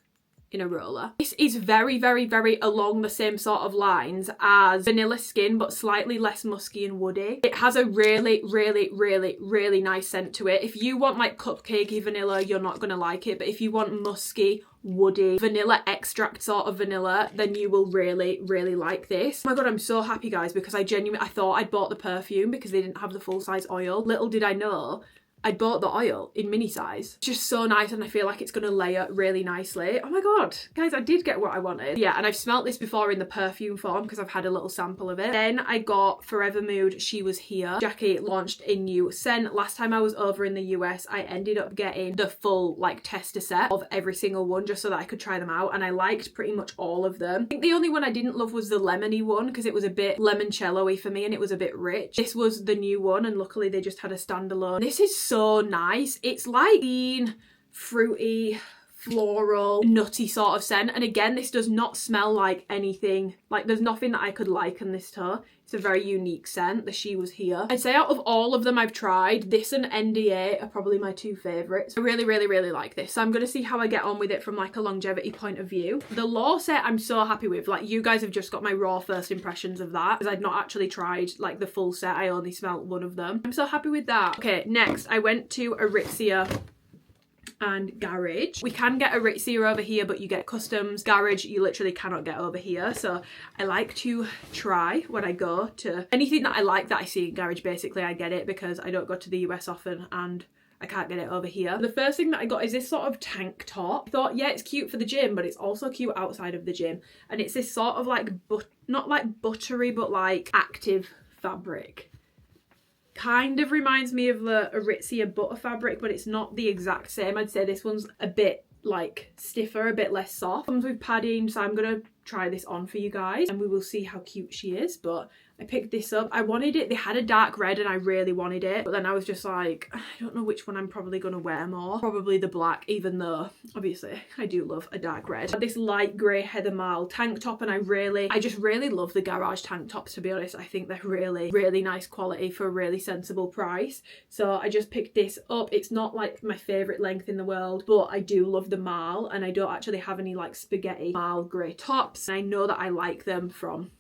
in a roller. This is very, very, very along the same sort of lines as Vanilla Skin, but slightly less musky and woody. It has a really, really, really, really nice scent to it. If you want like cupcakey vanilla, you're not gonna like it, but if you want musky, woody, vanilla extract sort of vanilla, then you will really, really like this. Oh my god, I'm so happy, guys, because I thought I'd bought the perfume because they didn't have the full size oil. Little did I know I bought the oil in mini size. It's just so nice and I feel like it's going to layer really nicely. Oh my god, guys, I did get what I wanted. Yeah, and I've smelt this before in the perfume form because I've had a little sample of it. Then I got Forever Mood She Was Here. Jackie launched a new scent. Last time I was over in the US, I ended up getting the full like tester set of every single one just so that I could try them out, and I liked pretty much all of them. I think the only one I didn't love was the lemony one because it was a bit limoncello-y for me and it was a bit rich. This was the new one and luckily they just had a standalone. This is so nice. It's like bean, fruity, floral, nutty sort of scent, and again, this does not smell like anything. Like there's nothing that I could liken this to. It's a very unique scent, the She Was Here. I'd say out of all of them I've tried, this and NDA are probably my two favourites. I really, really, really like this. So I'm going to see how I get on with it from like a longevity point of view. The Law set I'm so happy with. Like you guys have just got my raw first impressions of that because I'd not actually tried like the full set. I only smelt one of them. I'm so happy with that. Okay, next I went to Aritzia and Garage. We can get Aritzia over here, but you get customs. Garage you literally cannot get over here, so I like to try when I go to anything that I like that I see in Garage. Basically I get it because I don't go to the US often and I can't get it over here. The first thing that I got is this sort of tank top. I thought, yeah, it's cute for the gym, but it's also cute outside of the gym, and it's this sort of like not like buttery but like active fabric. Kind of reminds me of the Aritzia butter fabric, but it's not the exact same. I'd say this one's a bit like stiffer, a bit less soft. Comes with padding, so I'm gonna try this on for you guys and we will see how cute she is. But I picked this up. I wanted it. They had a dark red and I really wanted it, but then I was just like, I don't know which one I'm probably gonna wear more. Probably the black, even though obviously I do love a dark red. This light grey Heather Mile tank top, and I just really love the Garage tank tops, to be honest. I think they're really, really nice quality for a really sensible price. So I just picked this up. It's not like my favourite length in the world, but I do love the marl, and I don't actually have any like spaghetti marl grey tops. And I know that I like them from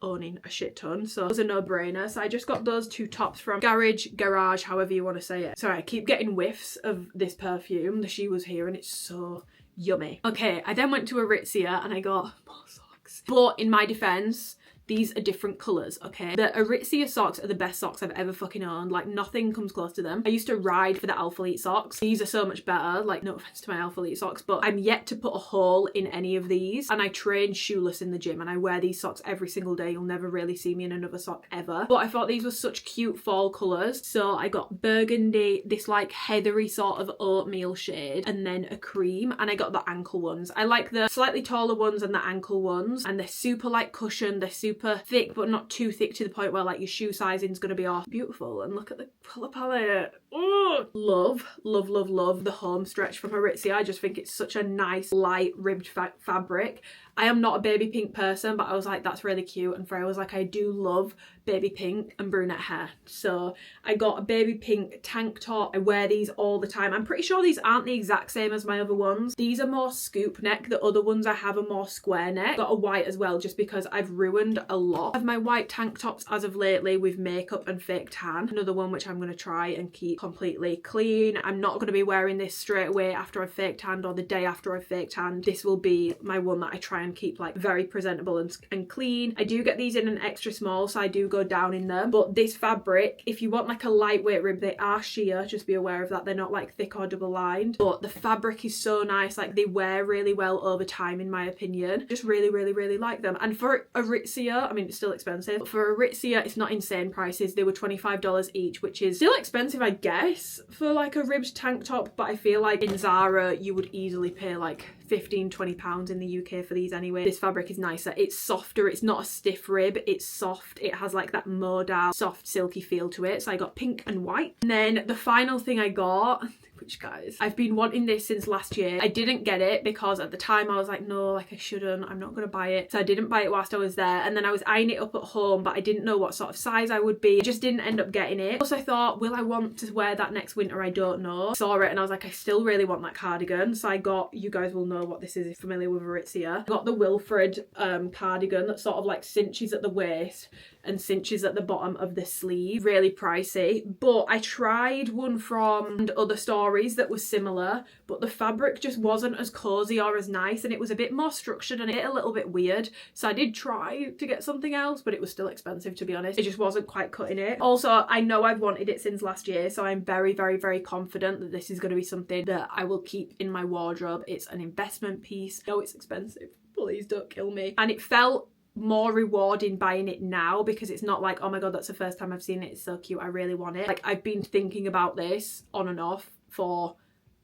owning a shit ton, so it was a no-brainer. So I just got those two tops from Garage, however you want to say it. Sorry, I keep getting whiffs of this perfume, the She Was Here, and it's so yummy. Okay, I then went to Aritzia and I got more socks, but in my defense, these are different colours, okay? The Aritzia socks are the best socks I've ever fucking owned. Like, nothing comes close to them. I used to ride for the Alphalete socks. These are so much better. Like, no offence to my Alphalete socks, but I'm yet to put a hole in any of these. And I train shoeless in the gym and I wear these socks every single day. You'll never really see me in another sock ever. But I thought these were such cute fall colours. So I got burgundy, this like heathery sort of oatmeal shade, and then a cream. And I got the ankle ones. I like the slightly taller ones and the ankle ones. And they're super like cushioned. They're super thick but not too thick to the point where like your shoe sizing is going to be off. Beautiful. And look at the colour palette. Oh, love, love, love, love the home stretch from Aritzia. I just think it's such a nice light ribbed fabric. I am not a baby pink person, but I was like, that's really cute. And Freya was like, I do love baby pink and brunette hair. So I got a baby pink tank top. I wear these all the time. I'm pretty sure these aren't the exact same as my other ones. These are more scoop neck. The other ones I have a more square neck. Got a white as well, just because I've ruined a lot of my white tank tops as of lately with makeup and fake tan. Another one which I'm going to try and keep completely clean. I'm not going to be wearing this straight away after I've fake tanned or the day after I've fake tanned. This will be my one that I try and keep like very presentable and clean. I do get these in an extra small, so I do go down in them. But this fabric, if you want like a lightweight rib, they are sheer, just be aware of that. They're not like thick or double lined, but the fabric is so nice. Like they wear really well over time, in my opinion. Just really like them. And for Aritzia, I mean, it's still expensive, but for Aritzia it's not insane prices. They were $25 each, which is still expensive, I guess, for like a ribbed tank top, but I feel like in Zara you would easily pay like £15-20 in the UK for these anyway. This fabric is nicer. It's softer. It's not a stiff rib. It's soft. It has like that modal soft silky feel to it. So I got pink and white. And then the final thing I got, which guys, I've been wanting this since last year. I didn't get it because at the time I was like, no, like I shouldn't, I'm not gonna buy it. So I didn't buy it whilst I was there, and then I was eyeing it up at home, but I didn't know what sort of size I would be. I just didn't end up getting it. Plus I thought, will I want to wear that next winter? I don't know. Saw it and I was like, I still really want that cardigan. So I got, you guys will know what this is if you're familiar with Aritzia. I got the Wilfred cardigan that sort of like cinches at the waist and cinches at the bottom of the sleeve. Really pricey, but I tried one from other stories that was similar, but the fabric just wasn't as cozy or as nice, and it was a bit more structured and a little bit weird. So I did try to get something else, but it was still expensive, to be honest. It just wasn't quite cutting it. Also, I know I've wanted it since last year, so I'm very confident that this is going to be something that I will keep in my wardrobe. It's an investment piece. No, it's expensive. Please don't kill me. And it felt more rewarding buying it now, because it's not like, oh my god, that's the first time I've seen it, it's so cute, I really want it. Like I've been thinking about this on and off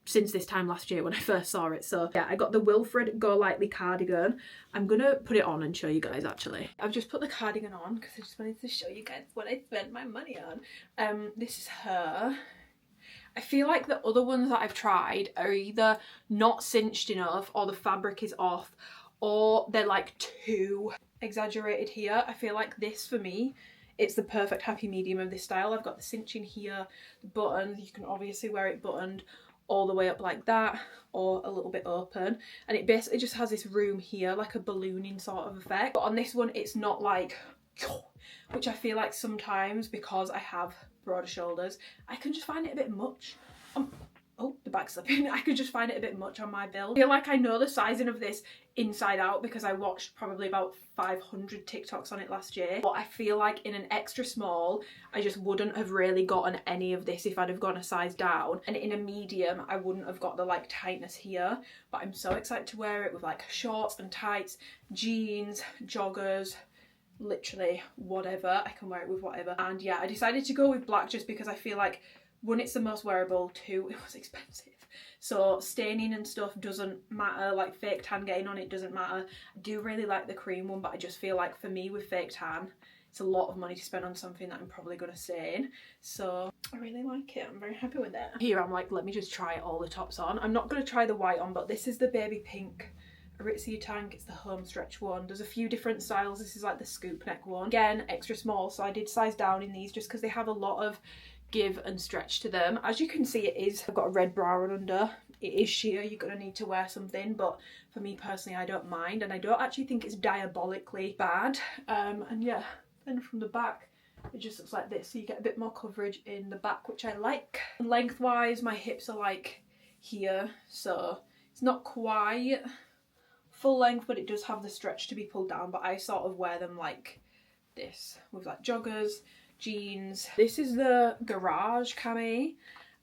since this time last year when I first saw it. So yeah, I got the Wilfred Go Lightly cardigan. I'm gonna put it on and show you guys. Actually, I've just put the cardigan on because I just wanted to show you guys what I spent my money on. This is her. I feel like the other ones that I've tried are either not cinched enough, or the fabric is off, or they're like too exaggerated here. I feel like this, for me, it's the perfect happy medium of this style. I've got the cinching here, the buttons, you can obviously wear it buttoned all the way up like that, or a little bit open, and it basically just has this room here, like a ballooning sort of effect. But on this one it's not like, which I feel like sometimes, because I have broader shoulders, I can just find it a bit much. Oh, the back's slipping. I could just find it a bit much on my build. I feel like I know the sizing of this inside out because I watched probably about 500 TikToks on it last year. But I feel like in an extra small, I just wouldn't have really gotten any of this if I'd have gone a size down. And in a medium, I wouldn't have got the like tightness here. But I'm so excited to wear it with like shorts and tights, jeans, joggers, literally whatever. I can wear it with whatever. And yeah, I decided to go with black just because I feel like, one, it's the most wearable, two, it was expensive. So staining and stuff doesn't matter, like fake tan getting on it doesn't matter. I do really like the cream one, but I just feel like for me with fake tan, it's a lot of money to spend on something that I'm probably going to stain. So I really like it. I'm very happy with it. Here I'm like, let me just try all the tops on. I'm not going to try the white on, but this is the baby pink Aritzia tank. It's the home stretch one. There's a few different styles. This is like the scoop neck one. Again, extra small, so I did size down in these just because they have a lot of give and stretch to them. As you can see, it is, I've got a red bra on under. It is sheer, you're gonna need to wear something, but for me personally, I don't mind, and I don't actually think it's diabolically bad. And yeah, then from the back, it just looks like this, so you get a bit more coverage in the back, which I like. Lengthwise, my hips are like here, so it's not quite full length, but it does have the stretch to be pulled down. But I sort of wear them like this, with like joggers, jeans. This is the Garage cami.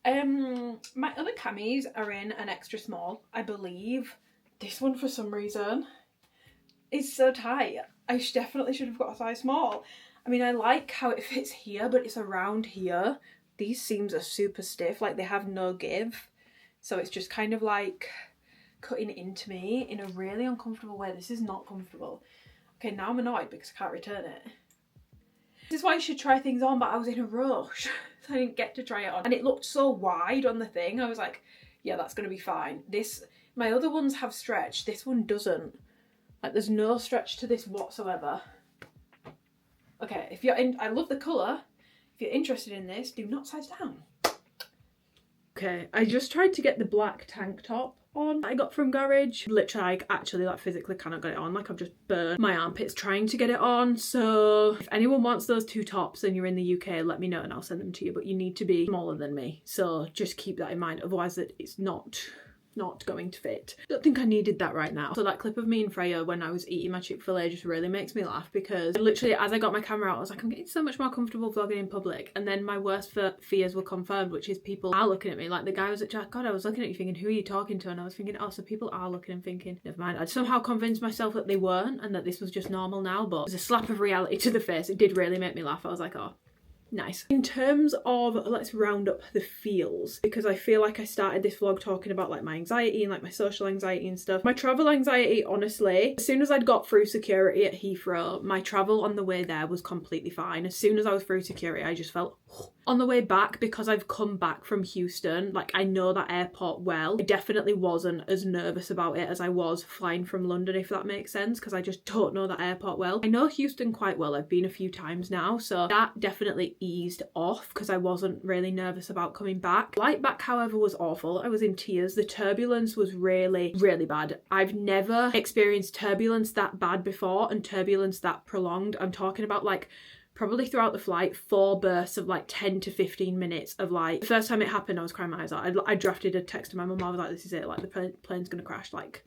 My other camis are in an extra small, I believe. This one, for some reason, is so tight. I definitely should have got a size small. I mean, I like how it fits here, but it's around here. These seams are super stiff, like they have no give. So it's just kind of like cutting into me in a really uncomfortable way. This is not comfortable. Okay, now I'm annoyed because I can't return it. This is why you should try things on, but I was in a rush, so I didn't get to try it on. And it looked so wide on the thing, I was like, yeah, that's gonna be fine. My other ones have stretch, this one doesn't. Like, there's no stretch to this whatsoever. Okay, if you're in, I love the colour. If you're interested in this, do not size down. Okay, I just tried to get the black tank top on I got from Garage. Literally, I actually like physically cannot get it on. Like I've just burned my armpits trying to get it on. So if anyone wants those two tops and you're in the UK, let me know and I'll send them to you. But you need to be smaller than me. So just keep that in mind. Otherwise it's not going to fit. Don't think I needed that right now. So that clip of me and Freya when I was eating my Chick-fil-A just really makes me laugh because literally as I got my camera out I was like, I'm getting so much more comfortable vlogging in public, and then my worst fears were confirmed, which is people are looking at me. Like the guy was at Jack, God, I was looking at you thinking, who are you talking to? And I was thinking, oh, so people are looking and thinking, never mind. I'd somehow convinced myself that they weren't and that this was just normal now, but it was a slap of reality to the face. It did really make me laugh. I was like, oh, nice. In terms of, let's round up the feels, because I feel like I started this vlog talking about like my anxiety and like my social anxiety and stuff. My travel anxiety, honestly, as soon as I'd got through security at Heathrow, my travel on the way there was completely fine. As soon as I was through security, I just felt on the way back, because I've come back from Houston, like I know that airport well. I definitely wasn't as nervous about it as I was flying from London, if that makes sense, because I just don't know that airport well. I know Houston quite well. I've been a few times now, so that definitely eased off because I wasn't really nervous about coming back. Flight back, however, was awful. I was in tears. The turbulence was really, really bad. I've never experienced turbulence that bad before and turbulence that prolonged. I'm talking about like probably throughout the flight 4 bursts of like 10 to 15 minutes of like, the first time it happened I was crying my eyes out. I drafted a text to my mum. I was like, this is it, like the plane's gonna crash, like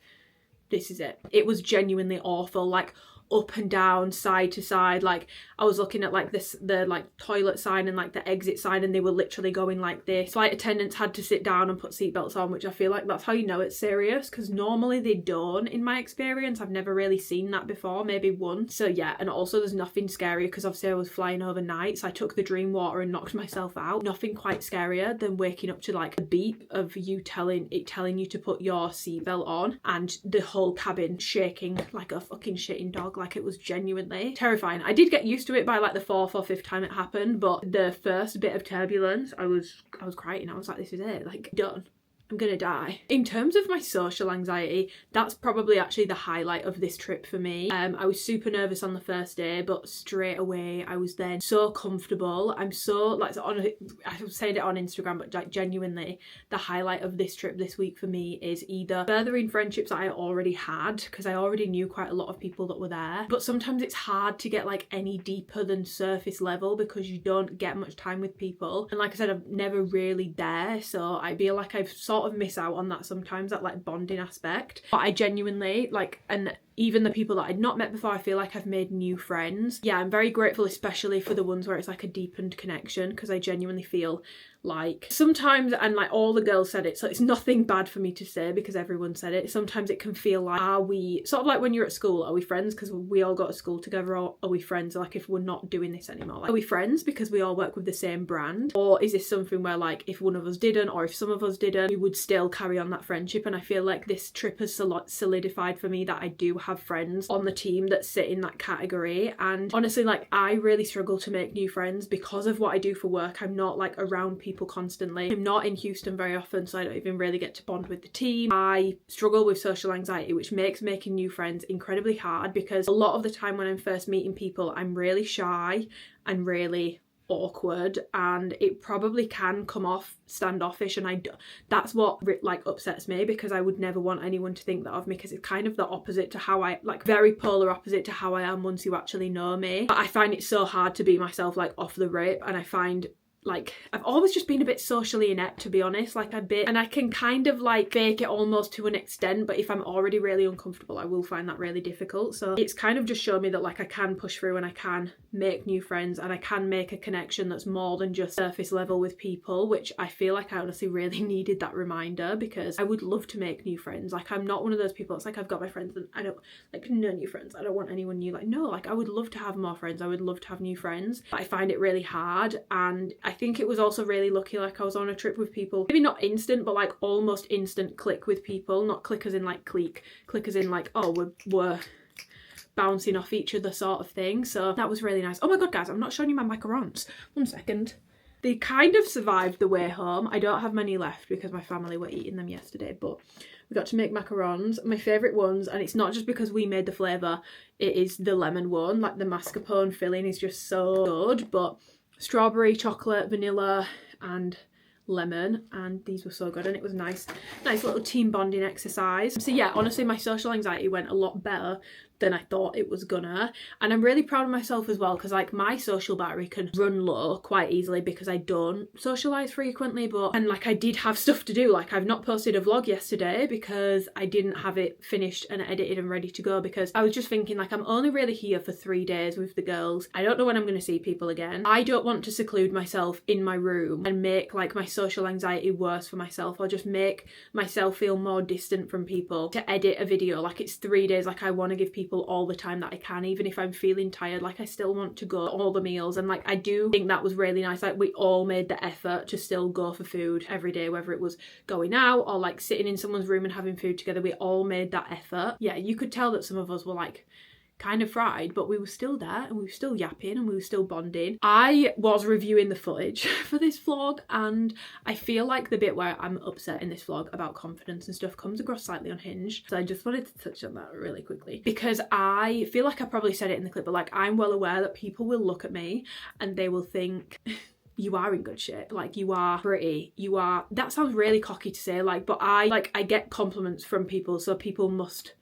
this is it. It was genuinely awful, like up and down, side to side. Like I was looking at like the like toilet sign and like the exit sign and they were literally going like this. Flight attendants had to sit down and put seatbelts on, which I feel like that's how you know it's serious, because normally they don't in my experience. I've never really seen that before, maybe once. So yeah, and also there's nothing scarier because obviously I was flying overnight, so I took the dream water and knocked myself out. Nothing quite scarier than waking up to like the beep of you telling you to put your seatbelt on and the whole cabin shaking like a fucking shitting dog. Like it was genuinely terrifying. I did get used to it by like the 4th or 5th time it happened, but the first bit of turbulence I was crying. I was like, this is it, like done. I'm gonna die. In terms of my social anxiety, that's probably actually the highlight of this trip for me. I was super nervous on the first day, but straight away I was then so comfortable. I'm so like, I was saying it on Instagram, but like genuinely the highlight of this trip this week for me is either furthering friendships that I already had, because I already knew quite a lot of people that were there, but sometimes it's hard to get like any deeper than surface level because you don't get much time with people, and like I said, I'm never really there, so I feel like I've sort of miss out on that sometimes, that like bonding aspect. But I genuinely like, and even the people that I'd not met before, I feel like I've made new friends. Yeah, I'm very grateful, especially for the ones where it's like a deepened connection, because I genuinely feel like sometimes, and like all the girls said it, so it's nothing bad for me to say because everyone said it, sometimes it can feel like, are we sort of like when you're at school, are we friends because we all go to school together, or are we friends like if we're not doing this anymore? Like, are we friends because we all work with the same brand, or is this something where like if one of us didn't, or if some of us didn't, we would still carry on that friendship? And I feel like this trip has solidified for me that I do have friends on the team that sit in that category. And honestly, like I really struggle to make new friends because of what I do for work. I'm not like around people constantly. I'm not in Houston very often, so I don't even really get to bond with the team. I struggle with social anxiety, which makes making new friends incredibly hard, because a lot of the time when I'm first meeting people, I'm really shy and really awkward, and it probably can come off standoffish, and that's what like upsets me, because I would never want anyone to think that of me, because it's kind of the opposite to how I, like very polar opposite to how I am once you actually know me. But I find it so hard to be myself like off the rip, and I find like I've always just been a bit socially inept, to be honest, like a bit, and I can kind of like fake it almost to an extent, but if I'm already really uncomfortable I will find that really difficult. So it's kind of just shown me that like I can push through and I can make new friends and I can make a connection that's more than just surface level with people, which I feel like I honestly really needed that reminder, because I would love to make new friends. Like I'm not one of those people, it's like I've got my friends and I don't like no new friends, I don't want anyone new. Like no, like I would love to have more friends, I would love to have new friends, but I find it really hard. And I think it was also really lucky, like I was on a trip with people, maybe not instant, but like almost instant click with people, not click as in like clique, click as in like, oh, we're bouncing off each other sort of thing. So that was really nice. Oh my god guys, I'm not showing you my macarons. 1 second. They kind of survived the way home. I don't have many left because my family were eating them yesterday, but we got to make macarons. My favourite ones, and it's not just because we made the flavour, it is the lemon one. Like the mascarpone filling is just so good, but strawberry, chocolate, vanilla and lemon, and these were so good, and it was nice little team bonding exercise. So yeah, honestly my social anxiety went a lot better than I thought it was gonna, and I'm really proud of myself as well, because like my social battery can run low quite easily because I don't socialise frequently, and like I did have stuff to do. Like I've not posted a vlog yesterday because I didn't have it finished and edited and ready to go, because I was just thinking like I'm only really here for 3 days with the girls. I don't know when I'm going to see people again. I don't want to seclude myself in my room and make like my social anxiety worse for myself, or just make myself feel more distant from people to edit a video. Like it's 3 days, like I want to give people all the time that I can, even if I'm feeling tired. Like I still want to go to all the meals, and like I do think that was really nice. Like we all made the effort to still go for food every day, whether it was going out or like sitting in someone's room and having food together. We all made that effort. Yeah, you could tell that some of us were like kind of fried, but we were still there and we were still yapping and we were still bonding. I was reviewing the footage for this vlog, and I feel like the bit where I'm upset in this vlog about confidence and stuff comes across slightly unhinged. So I just wanted to touch on that really quickly, because I feel like I probably said it in the clip, but like I'm well aware that people will look at me and they will think you are in good shape, like you are pretty, you are, that sounds really cocky to say, like, but I get compliments from people, so people must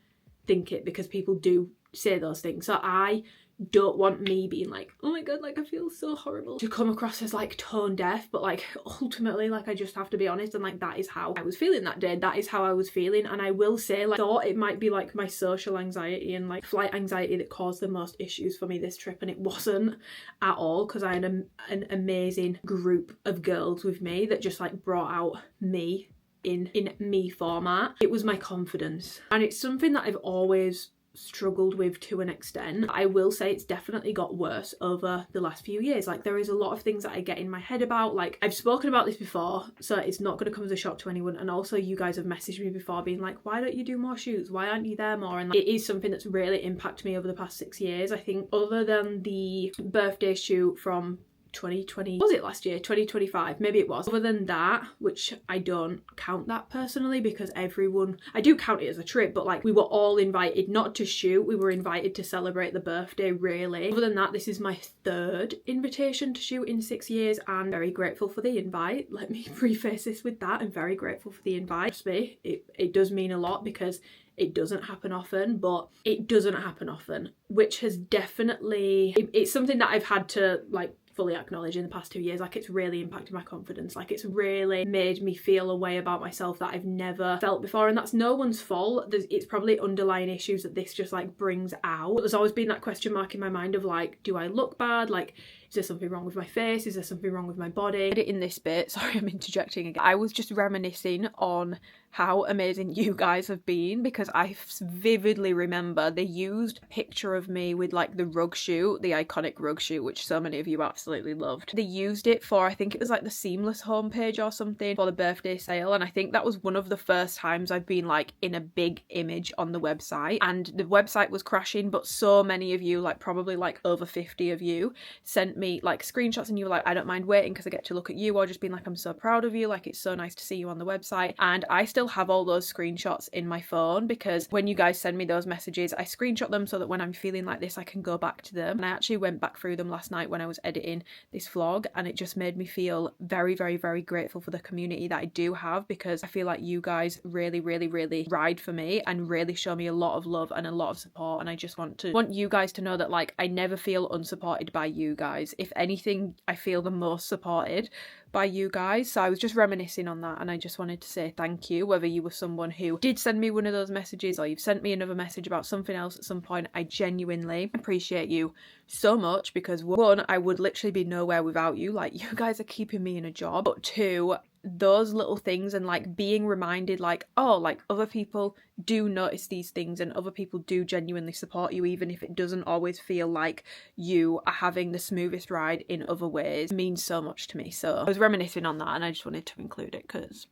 think it because people do say those things. So I don't want me being like, oh my god, like I feel so horrible, to come across as like tone deaf. But like ultimately, like I just have to be honest, and like that is how I was feeling that day. That is how I was feeling. And I will say, like, I thought it might be like my social anxiety and like flight anxiety that caused the most issues for me this trip, and it wasn't at all, because I had an amazing group of girls with me that just like brought out me in me format. It was my confidence, and it's something that I've always struggled with to an extent. I will say it's definitely got worse over the last few years. Like there is a lot of things that I get in my head about. Like I've spoken about this before, so it's not going to come as a shock to anyone. And also you guys have messaged me before being like, why don't you do more shoots? Why aren't you there more? And like, it is something that's really impacted me over the past 6 years. I think other than the birthday shoot from 2020, was it last year, 2025, maybe it was. Other than that, which I don't count that personally, because everyone, I do count it as a trip, but like we were all invited not to shoot, we were invited to celebrate the birthday, really. Other than that, this is my 3rd invitation to shoot in 6 years, and I'm very grateful for the invite. Let me preface this with that. I'm very grateful for the invite. Trust me, it does mean a lot, because it doesn't happen often, but it doesn't happen often, which has definitely, it's something that I've had to like fully acknowledge in the past 2 years. Like it's really impacted my confidence. Like it's really made me feel a way about myself that I've never felt before, and that's no one's fault. It's probably underlying issues that this just like brings out. But there's always been that question mark in my mind of like, do I look bad? Like, is there something wrong with my face? Is there something wrong with my body? In this bit, sorry I'm interjecting again, I was just reminiscing on how amazing you guys have been, because I vividly remember they used a picture of me with like the rug shoot, the iconic rug shoot, which so many of you absolutely loved. They used it for, I think it was like the Seamless homepage or something, for the birthday sale, and I think that was one of the first times I've been like in a big image on the website, and the website was crashing, but so many of you, like probably like over 50 of you, sent me like screenshots, and you were like, I don't mind waiting because I get to look at you, or just being like, I'm so proud of you, like it's so nice to see you on the website. And I still have all those screenshots in my phone, because when you guys send me those messages, I screenshot them so that when I'm feeling like this I can go back to them. And I actually went back through them last night when I was editing this vlog, and it just made me feel very, very, very grateful for the community that I do have, because I feel like you guys really, really, really ride for me and really show me a lot of love and a lot of support. And I just want you guys to know that like I never feel unsupported by you guys. If anything, I feel the most supported by you guys. So I was just reminiscing on that, and I just wanted to say thank you, whether you were someone who did send me one of those messages or you've sent me another message about something else at some point. I genuinely appreciate you so much, because 1, I would literally be nowhere without you. Like you guys are keeping me in a job, but 2, those little things and like being reminded like, oh, like other people do notice these things and other people do genuinely support you, even if it doesn't always feel like you are having the smoothest ride in other ways, means so much to me. So I was reminiscing on that, and I just wanted to include it because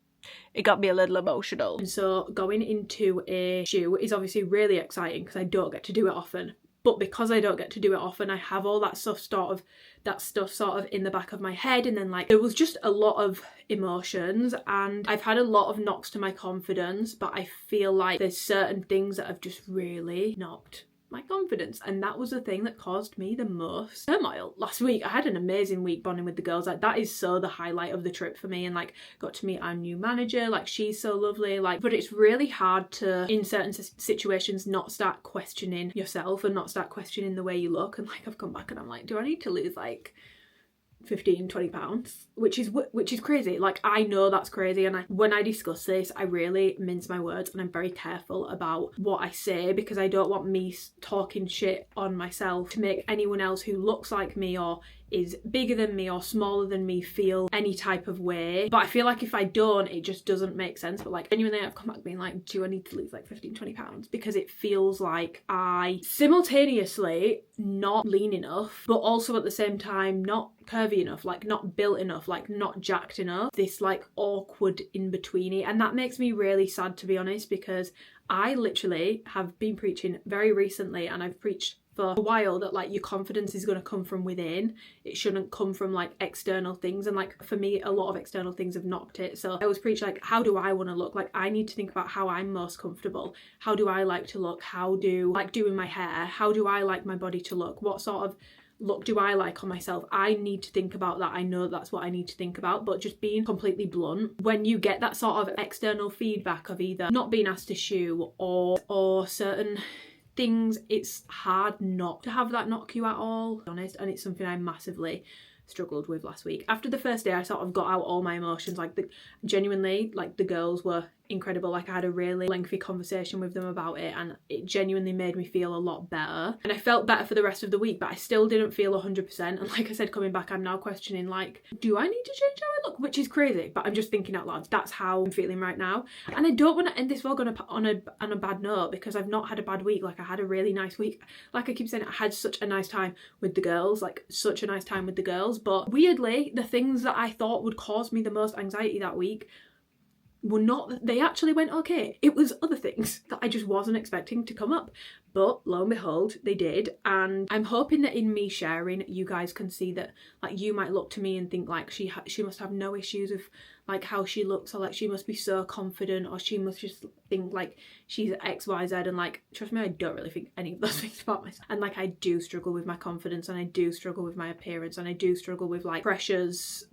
it got me a little emotional. And so going into a shoot is obviously really exciting because I don't get to do it often. but because I don't get to do it often, I have all that stuff sort of in the back of my head, and then like there was just a lot of emotions, and I've had a lot of knocks to my confidence, but I feel like there's certain things that have just really knocked my confidence, and that was the thing that caused me the most turmoil last week. I had an amazing week bonding with the girls. Like, that is so the highlight of the trip for me, and like got to meet our new manager. Like, she's so lovely. Like, but it's really hard to, in certain situations, not start questioning yourself and not start questioning the way you look. And like, I've come back and I'm like, do I need to lose like 15-20 pounds, which is crazy. Like, I know that's crazy, and when I discuss this, I really mince my words and I'm very careful about what I say, because I don't want me talking shit on myself to make anyone else who looks like me or is bigger than me or smaller than me feel any type of way. But I feel like if I don't, it just doesn't make sense. But like, genuinely, I've come back being like, do I need to lose like 15-20 pounds? Because it feels like I simultaneously not lean enough, but also at the same time not curvy enough, like not built enough, like not jacked enough. This like awkward in-betweeny, and that makes me really sad, to be honest, because I literally have been preaching very recently, and I've preached for a while, that like your confidence is going to come from within. It shouldn't come from like external things, and like for me, a lot of external things have knocked it. So I always preach like, how do I want to look? Like, I need to think about how I'm most comfortable. How do I like to look? How do like doing my hair? How do I like my body to look? What sort of look do I like on myself? I need to think about that. I know that's what I need to think about. But just being completely blunt, when you get that sort of external feedback of either not being asked to shoe or certain things, it's hard not to have that knock you at all, to be honest. And it's something I massively struggled with last week. After the first day, I sort of got out all my emotions. Like, genuinely, like, the girls were incredible. Like, I had a really lengthy conversation with them about it, and it genuinely made me feel a lot better, and I felt better for the rest of the week, but I still didn't feel 100%. And like I said, coming back, I'm now questioning, like, do I need to change how I look? Which is crazy, but I'm just thinking out loud. That's how I'm feeling right now, and I don't want to end this vlog on a bad note, because I've not had a bad week. Like, I had a really nice week. Like I keep saying, I had such a nice time with the girls, like such a nice time with the girls. But weirdly, the things that I thought would cause me the most anxiety that week were not. They actually went okay. It was other things that I just wasn't expecting to come up, but lo and behold, they did. And I'm hoping that in me sharing, you guys can see that, like, you might look to me and think like she must have no issues with like how she looks, or like she must be so confident, or she must just think like she's XYZ. And like, trust me, I don't really think any of those things about myself. And like, I do struggle with my confidence, and I do struggle with my appearance, and I do struggle with like pressures,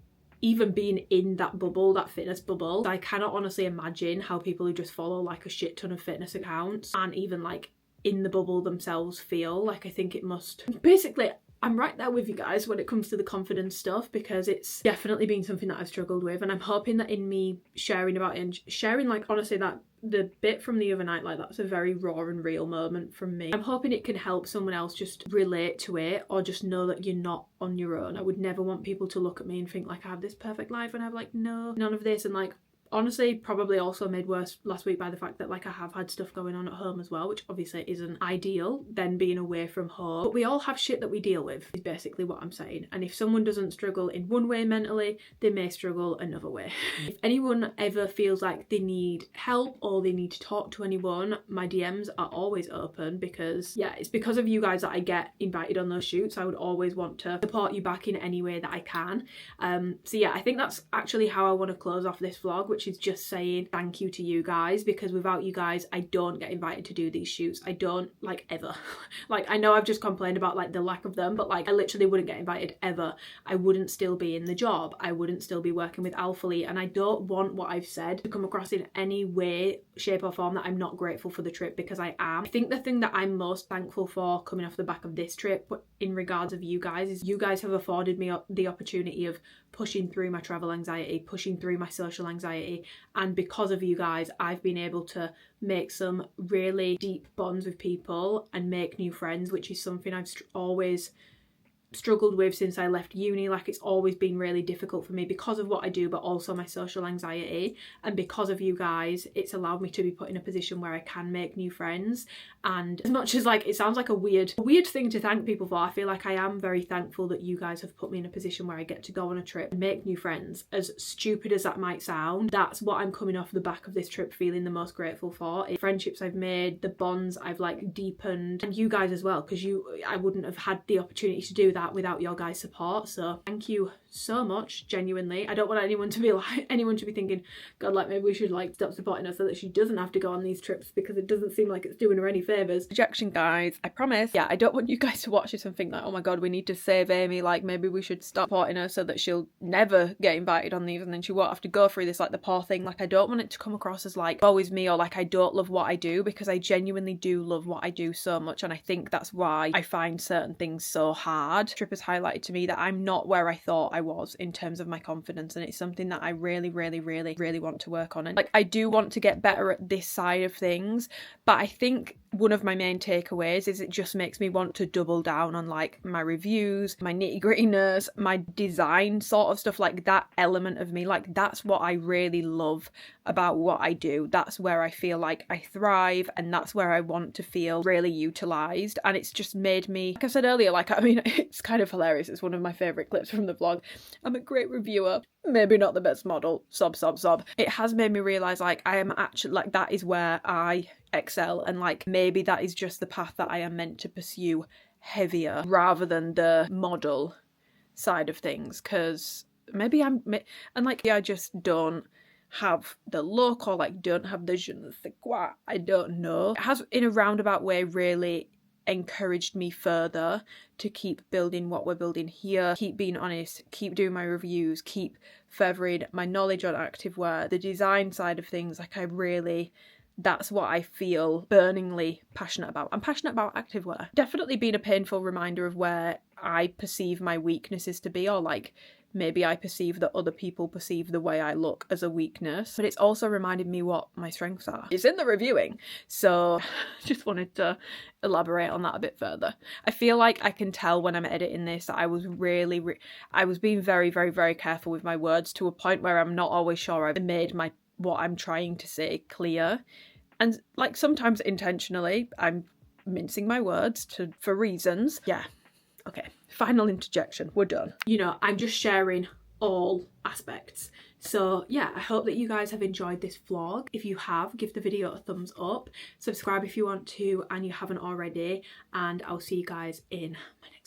even being in that bubble, that fitness bubble. I cannot honestly imagine how people who just follow like a shit ton of fitness accounts and even like in the bubble themselves feel. Like, I think it must, basically, I'm right there with you guys when it comes to the confidence stuff, because it's definitely been something that I've struggled with. And I'm hoping that in me sharing about it, and sharing, like, honestly, that the bit from the other night, like, that's a very raw and real moment from me. I'm hoping it can help someone else just relate to it, or just know that you're not on your own. I would never want people to look at me and think like I have this perfect life, and I'm like, no, none of this. And like, honestly, probably also made worse last week by the fact that like I have had stuff going on at home as well, which obviously isn't ideal, then being away from home. But we all have shit that we deal with, is basically what I'm saying. And if someone doesn't struggle in one way mentally, they may struggle another way. If anyone ever feels like they need help or they need to talk to anyone, my DMs are always open, because yeah, it's because of you guys that I get invited on those shoots. I would always want to support you back in any way that I can. So yeah, I think that's actually how I want to close off this vlog, which is just saying thank you to you guys, because without you guys, I don't get invited to do these shoots. I don't, like, ever. Like, I know I've just complained about like the lack of them, but like, I literally wouldn't get invited ever. I wouldn't still be in the job. I wouldn't still be working with Alphalete, and I don't want what I've said to come across in any way, shape or form that I'm not grateful for the trip, because I am. I think the thing that I'm most thankful for coming off the back of this trip, in regards of you guys, is you guys have afforded me the opportunity of pushing through my travel anxiety, pushing through my social anxiety, and because of you guys, I've been able to make some really deep bonds with people and make new friends, which is something I've always struggled with since I left uni. Like, it's always been really difficult for me because of what I do, but also my social anxiety, and because of you guys, it's allowed me to be put in a position where I can make new friends. And as much as like it sounds like a weird thing to thank people for, I feel like I am very thankful that you guys have put me in a position where I get to go on a trip and make new friends. As stupid as that might sound, that's what I'm coming off the back of this trip feeling the most grateful for. It's friendships I've made, the bonds I've like deepened, and you guys as well, because I wouldn't have had the opportunity to do that without your guys' support. So thank you so much, genuinely. I don't want anyone to be thinking, God, like maybe we should like stop supporting her so that she doesn't have to go on these trips, because it doesn't seem like it's doing her any favours. Rejection, guys, I promise. Yeah, I don't want you guys to watch this and think like, oh my God, we need to save Amy, like maybe we should stop supporting her so that she'll never get invited on these and then she won't have to go through this, like the poor thing. Like, I don't want it to come across as like, woe is me, or like I don't love what I do, because I genuinely do love what I do so much, and I think that's why I find certain things so hard. Trip has highlighted to me that I'm not where I thought I was in terms of my confidence, and it's something that I really want to work on. And like, I do want to get better at this side of things, but I think one of my main takeaways is it just makes me want to double down on like my reviews, my nitty-grittiness, my design sort of stuff, like that element of me. Like, that's what I really love about what I do. That's where I feel like I thrive, and that's where I want to feel really utilised. And it's just made me, like I said earlier, like, I mean, it's kind of hilarious. It's one of my favourite clips from the vlog. I'm a great reviewer, maybe not the best model, sob. It has made me realise like I am actually, like, that is where I excel, and like maybe that is just the path that I am meant to pursue heavier rather than the model side of things, because maybe I just don't have the look, or like don't have the je ne sais quoi, I don't know. It has in a roundabout way really encouraged me further to keep building what we're building here, keep being honest, keep doing my reviews, keep furthering my knowledge on activewear, the design side of things. Like, that's what I feel burningly passionate about. I'm passionate about activewear. Definitely been a painful reminder of where I perceive my weaknesses to be, or like maybe I perceive that other people perceive the way I look as a weakness, but it's also reminded me what my strengths are. It's in the reviewing, so just wanted to elaborate on that a bit further. I feel like I can tell when I'm editing this that I was I was being very careful with my words, to a point where I'm not always sure I've made what I'm trying to say clear. And like sometimes intentionally I'm mincing my words for reasons. Yeah. Okay, final interjection, we're done. You know, I'm just sharing all aspects. So yeah, I hope that you guys have enjoyed this vlog. If you have, give the video a thumbs up, subscribe if you want to and you haven't already, and I'll see you guys in my next